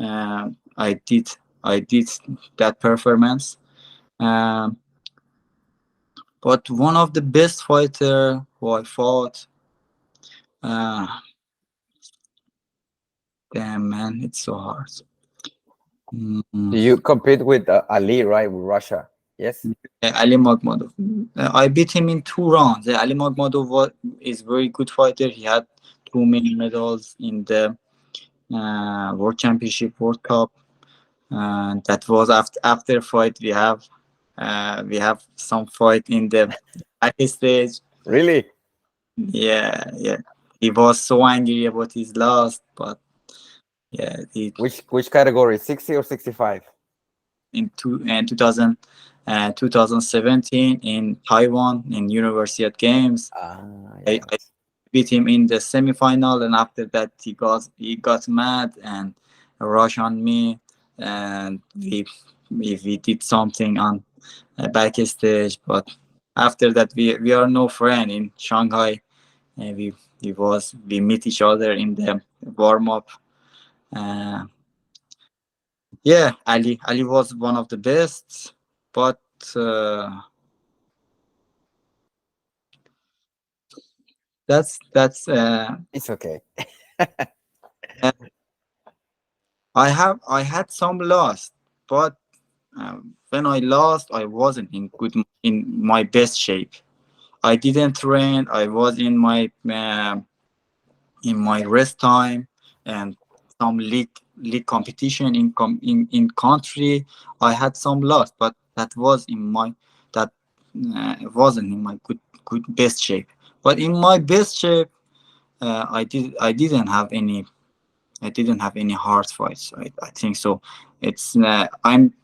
Speaker 2: I did. I did that performance. Um, but one of the best fighter who I fought, uh, damn man, it's so hard. Mm,
Speaker 1: You compete with Ali, right? With Russia. Yes.
Speaker 2: Ali Magmadov. I beat him in 2 rounds. Ali Magmadov is very good fighter. He had too many medals in the World Championship, World Cup. That was after fight. We have some fight in the backstage.
Speaker 1: Really?
Speaker 2: Yeah, yeah. he was so angry about his loss, but yeah, he
Speaker 1: Which category? 60 or 65?
Speaker 2: in 2000, 2017 in Taiwan in University Games.
Speaker 1: Ah,
Speaker 2: I
Speaker 1: yes.
Speaker 2: beat him in the semifinal, and after that he got mad and rushed on me, and we did something on backstage. But after that, we are no friend in Shanghai. We meet each other in the warm up. Uh, yeah, Ali was one of the best, but that's
Speaker 1: It's okay.
Speaker 2: I had some loss, but when I lost, I wasn't in my best shape. I didn't train. I was in my rest time, and some league competition in country. I had some loss, but that wasn't in my good best shape. But in my best shape, I didn't have any hard fights. I think so. I'm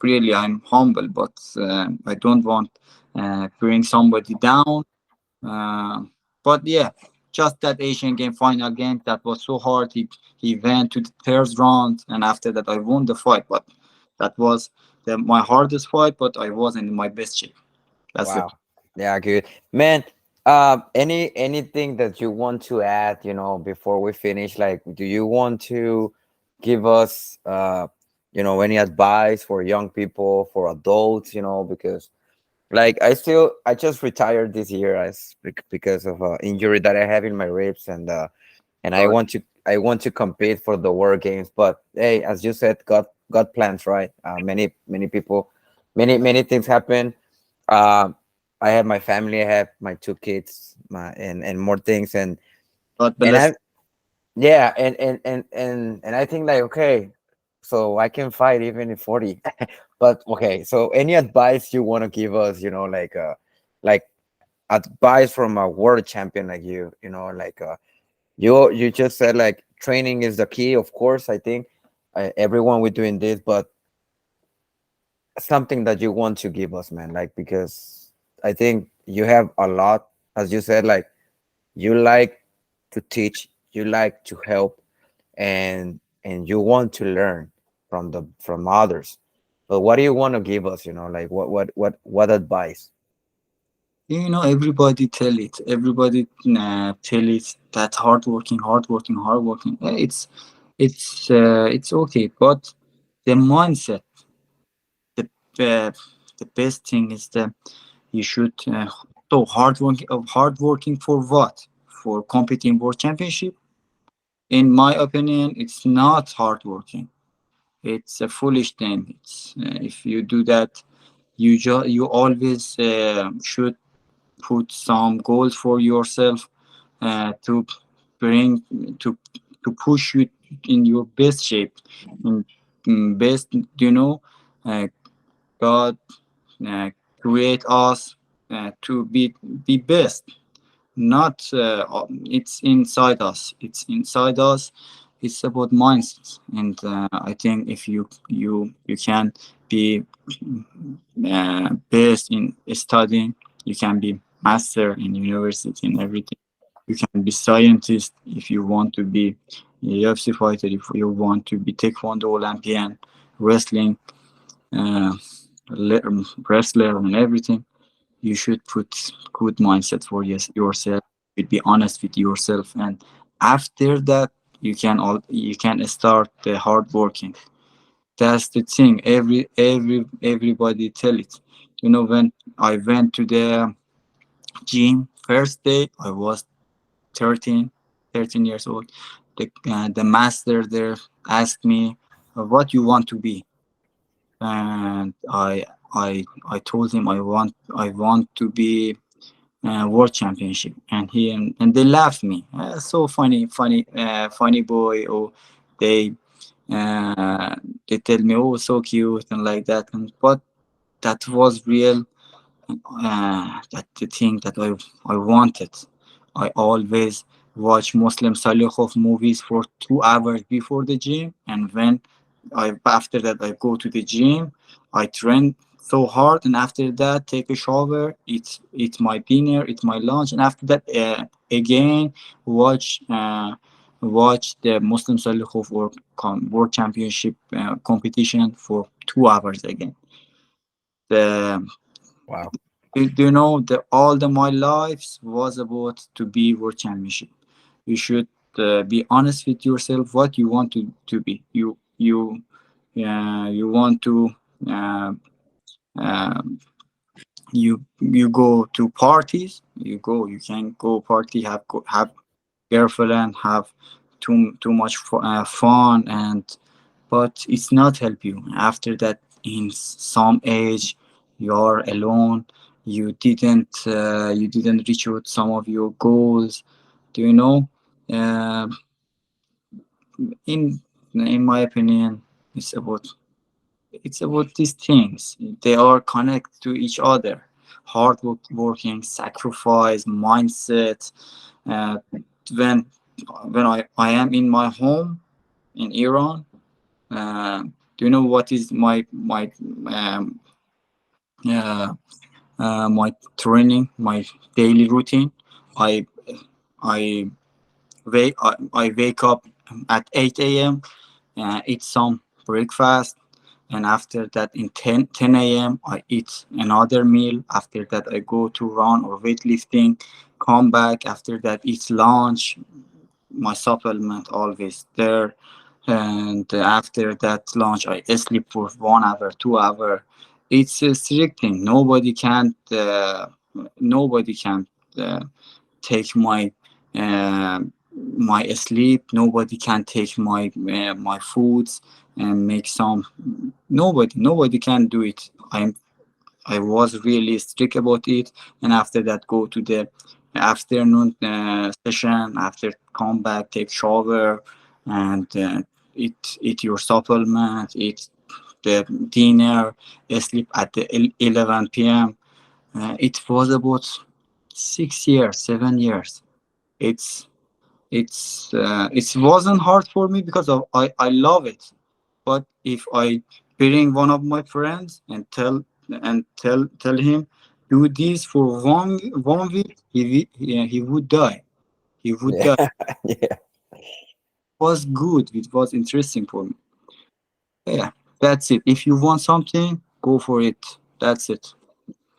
Speaker 2: humble, but I don't want bring somebody down. Uh, but yeah, just that Asian game final game that was so hard. He went to the third round, and after that I won the fight. But that was my hardest fight. But I wasn't in my best shape. That's it.
Speaker 1: Wow. Yeah, good. Man, anything that you want to add, before we finish? Like, do you want to give us any advice for young people, for adults, because like I just retired this year because of injury that I have in my ribs, and
Speaker 2: Sorry.
Speaker 1: I want to compete for the World Games. But hey, as you said, God plans, right? Many people, many things happen. uh, I have my family, I have my two kids, and more things,
Speaker 2: God
Speaker 1: and
Speaker 2: bless.
Speaker 1: I yeah, and I think like, okay, so I can fight even in 40. But okay, so any advice you want to give us, like advice from a world champion like like you just said like training is the key, of course. I think everyone we're doing this, but something that you want to give us, man, like, because I think you have a lot, as you said, like you like to teach, you like to help, and you want to learn from others. But what do you want to give us, like what advice?
Speaker 2: Everybody tell it. Everybody tell it that hardworking, hardworking, hardworking. It's okay, but the mindset, the uh, the best thing is that you should hardworking for what? For competing world championship? In my opinion, it's not hardworking. It's a foolish thing. If you do that, you always should put some goals for yourself to bring to to push you in your best shape. Best, uh, God uh, create us to be best. Not it's inside us. It's inside us. It's about mindset, and I think if you can be best in studying, you can be master in university and everything. You can be scientist if you want to be a UFC fighter, if you want to be taekwondo Olympian, wrestling, uh, wrestler, and everything. You should put good mindset for yourself. You be honest with yourself, and after that, you can start the hard working. That's the thing. Everybody tell it. When I went to the gym first day, I was 13, 13 years old. The master there asked me, what you want to be, and I told him I want to be world championship, and they laughed me. So funny boy. Or they uh, they tell me, oh, so cute and like that. But that was real. That the thing that I wanted. I always watch Muslim Salikhov movies for 2 hours before the gym, and when I after that I go to the gym, I train so hard, and after that take a shower, eat my dinner, eat my lunch, and after that again watch watch the Muslim Salikhov World Championship competition for 2 hours again. The
Speaker 1: Wow.
Speaker 2: you know the all the my lives was about to be world championship. You should be honest with yourself what you want to be. You want to uh, uh, you go to parties. You can go party, have girlfriend, have too much fun, and but it's not help you after that. In some age you're alone, you didn't reach out some of your goals. Do you know, uh, in my opinion, it's about these things. They are connected to each other: hard working, sacrifice, mindset. uh, when I am in my home in Iran, do you know what is um, uh, my training, my daily routine? I I I wake up at 8 a.m. Eat some breakfast, and after that in 10 a.m. I eat another meal. After that I go to run or weightlifting, come back. After that eat lunch, my supplement always there, and after that lunch I sleep for 1 hour 2 hour. It's a strict thing. Nobody can take uh, my sleep. Nobody can take my foods and make some. Nobody can do it. I was really strict about it, and after that go to the afternoon session. After come back, take shower, and eat your supplement, eat the dinner, sleep at the 11 p.m. It was about 6 years, 7 years. It's it wasn't hard for me because I love it. But if I bring one of my friends and tell him do this for one week, he would die. He would
Speaker 1: Yeah.
Speaker 2: die. It
Speaker 1: Yeah.
Speaker 2: was good. It was interesting for me. Yeah, that's it. If you want something, go for it. That's it.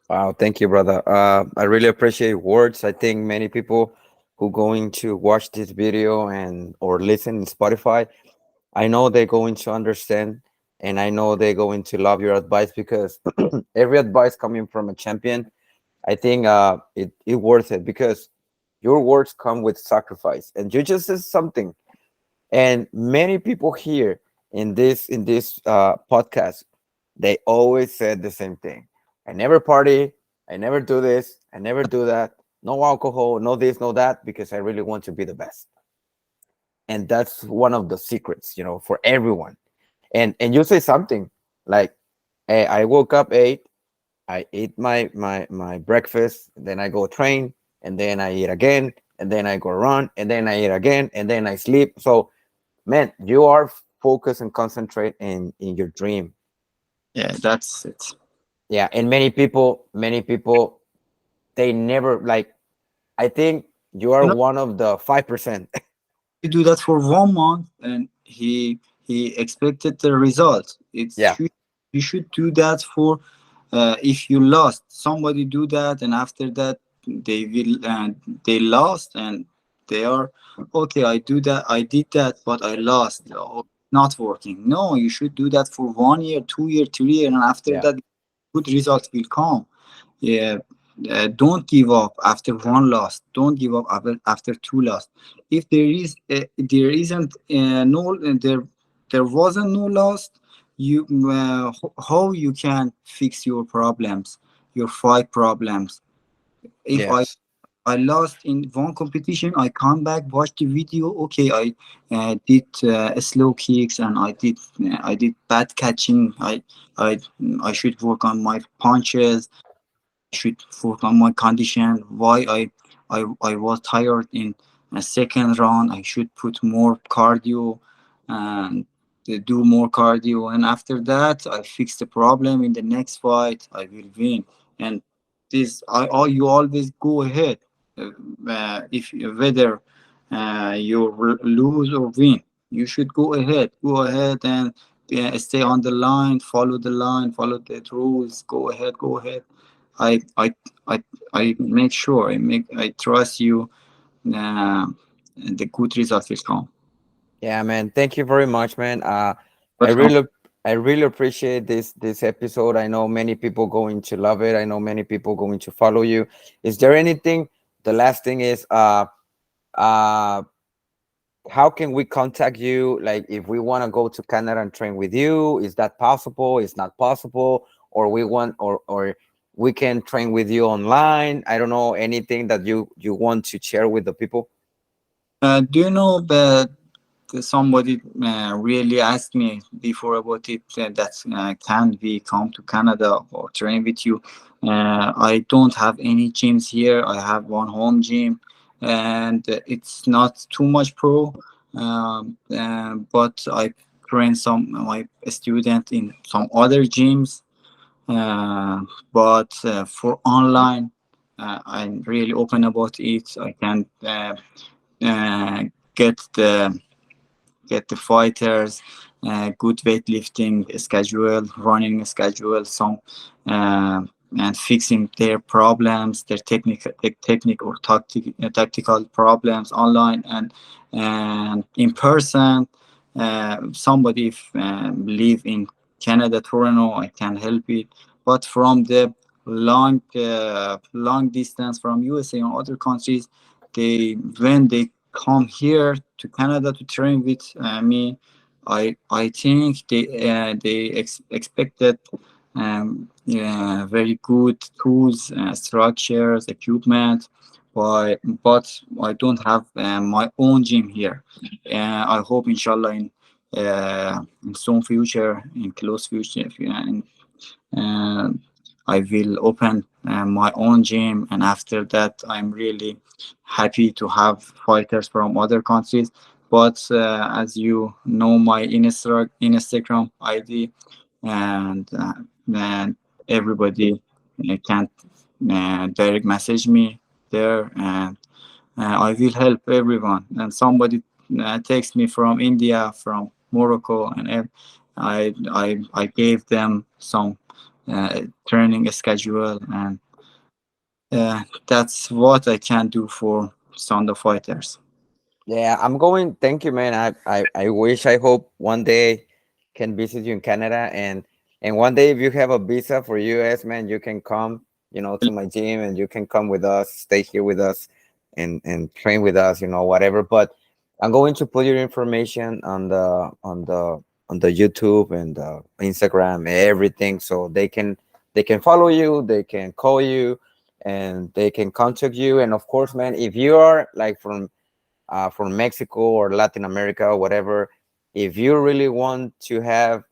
Speaker 1: Wow, thank you, brother. I really appreciate your words. I think many people who going to watch this video and or listen in Spotify, I know they're going to understand, and I know they're going to love your advice because every advice coming from a champion, I think it worth it because your words come with sacrifice, and you just said something. And many people here in this podcast, they always said the same thing. I never party, I never do this, I never do that. No alcohol, no this, no that, because I really want to be the best. And that's one of the secrets, for everyone. And you say something like, hey, I woke up 8, I eat my breakfast, then I go train, and then I eat again, and then I go run, and then I eat again, and then I sleep. So man, you are focused and concentrate in your dream.
Speaker 2: Yeah, that's it.
Speaker 1: Yeah, and many people they never like. I think you are
Speaker 2: You know,
Speaker 1: one of the 5%.
Speaker 2: you do that for 1 month, and he expected the result.
Speaker 1: Yeah,
Speaker 2: You should do that for if you lost. Somebody do that, and after that they lost, and they are okay. I did that, but I lost. Oh, not working. No, you should do that for 1 year, 2 year, 3 year, and after
Speaker 1: yeah,
Speaker 2: that, good result will come. Yeah, don't give up after one loss. Don't give up after two loss. If there isn't no there wasn't no loss, you how you can fix your problems, your fight problems. If
Speaker 1: yes,
Speaker 2: I lost in one competition, I come back, watch the video. Okay, I did slow kicks, and I did bad catching. I I should work on my punches. Should work on my condition. Why I was tired in second round I should put more cardio and do more cardio, and after that I fix the problem. In the next fight I will win. And this you always go ahead, if whether you lose or win, you should go ahead and stay on the line, follow the rules, go ahead. I I I I make sure I trust you. uh, the good results will come.
Speaker 1: Yeah, man. Thank you very much, man. I
Speaker 2: Welcome.
Speaker 1: really, I really appreciate this episode. I know many people going to love it. I know many people going to follow you. Is there anything? The last thing is, uh, how can we contact you? Like, if we want to go to Canada and train with you, is that possible? It's not possible, or we want, or we can train with you online. I don't know anything that you want to share with the people.
Speaker 2: Do you know that somebody really asked me before about it, that can we come to Canada or train with you? I don't have any gyms here. I have one home gym, and it's not too much pro, but I train some my student in some other gyms. uh, but for online, I'm really open about it. I can uh, get the fighters good weightlifting schedule, running schedule, some uh, and fixing their problems, their technique or tactical problems online and in person. Somebody if live in Canada, Toronto, I can help it. But from the long distance from USA and other countries, they when they come here to Canada to train with me, I think they expected yeah, very good tools, structures, equipment. But I don't have my own gym here. I hope, inshallah, in soon future, in close future, uh, I will open my own gym, and after that, I'm really happy to have fighters from other countries. But as you know, my Instagram ID, and everybody can direct message me there, and I will help everyone. And somebody text me from India, from Morocco, and I gave them some training schedule, and that's what I can do for Sanda fighters.
Speaker 1: Yeah, I'm going. Thank you, man. I wish, I hope one day can visit you in Canada, and one day if you have a visa for US, man, you can come, to my gym, and you can come with us, stay here with us, and train with us, whatever. But I'm going to put your information on the YouTube and Instagram, everything, so they can follow you, they can call you, and they can contact you. And of course, man, if you are like from Mexico or Latin America or whatever, if you really want to have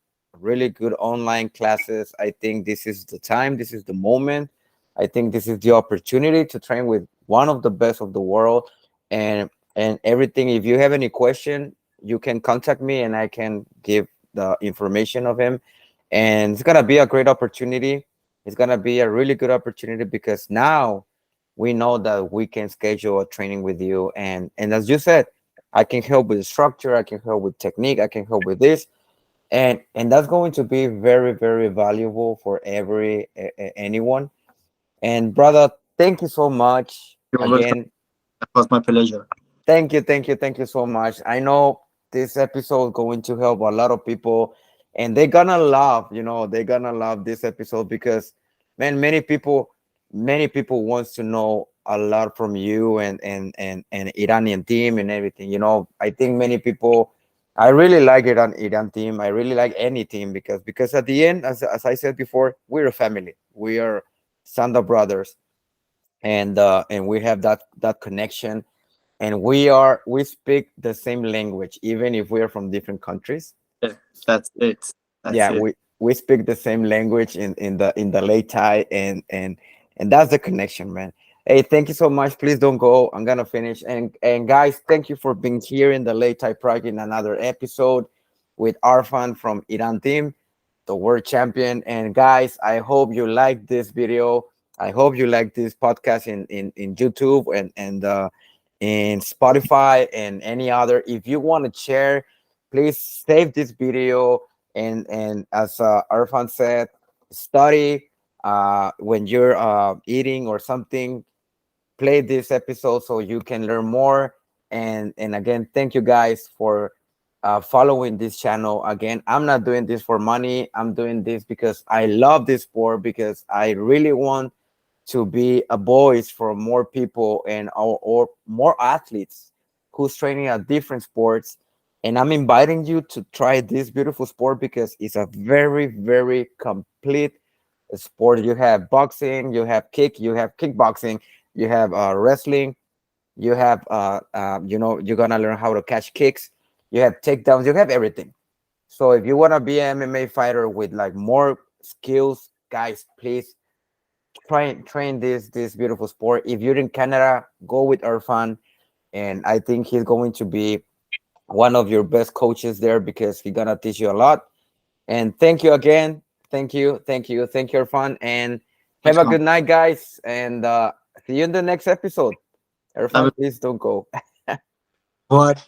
Speaker 1: really good online classes, I think this is the time, this is the moment. I think this is the opportunity to train with one of the best of the world, and everything. If you have any question, you can contact me and I can give the information of him. And it's gonna be a great opportunity. It's gonna be a really good opportunity because now we know that we can schedule a training with you, and as you said, I can help with the structure, I can help with technique, I can help with this, and that's going to be very, very valuable for anyone. And brother, thank you so much
Speaker 2: You're welcome.
Speaker 1: again.
Speaker 2: That was my pleasure.
Speaker 1: Thank you so much. I know this episode going to help a lot of people, and they're gonna love, they're gonna love this episode because, man, many people wants to know a lot from you and Iranian team and everything. I think many people. I really like Iran team. I really like any team because at the end, as I said before, we're a family. We are Sanda brothers, and we have that connection, and we speak the same language even if we are from different countries.
Speaker 2: Yeah, that's it. That's
Speaker 1: Yeah,
Speaker 2: it.
Speaker 1: we speak the same language in the Lei Tai, and that's the connection, man. Hey, thank you so much. Please don't go. I'm gonna finish. And guys, thank you for being here in the Lei Tai project in another episode with Arfan from Iran team, the world champion. And guys, I hope you like this video. I hope you like this podcast in YouTube and in Spotify and any other. If you want to share, please save this video and as Arfan said, study when you're eating or something, play this episode so you can learn more. And again, thank you guys for following this channel. Again, I'm not doing this for money. I'm doing this because I love this sport, because I really want to be a voice for more people and or more athletes who's training at different sports. And I'm inviting you to try this beautiful sport because it's a very, very complete sport. You have boxing, you have you have kickboxing, you have wrestling, you have you're gonna learn how to catch kicks, you have takedowns, you have everything. So if you want to be an MMA fighter with like more skills, guys, please train this beautiful sport. If you're in Canada, go with Erfan, and I think he's going to be one of your best coaches there because he's gonna teach you a lot. And thank you again. Thank you, Erfan, and have a
Speaker 2: Welcome.
Speaker 1: good night, guys. And see you in the next episode.
Speaker 2: I will.
Speaker 1: Erfan, please don't go.
Speaker 2: What?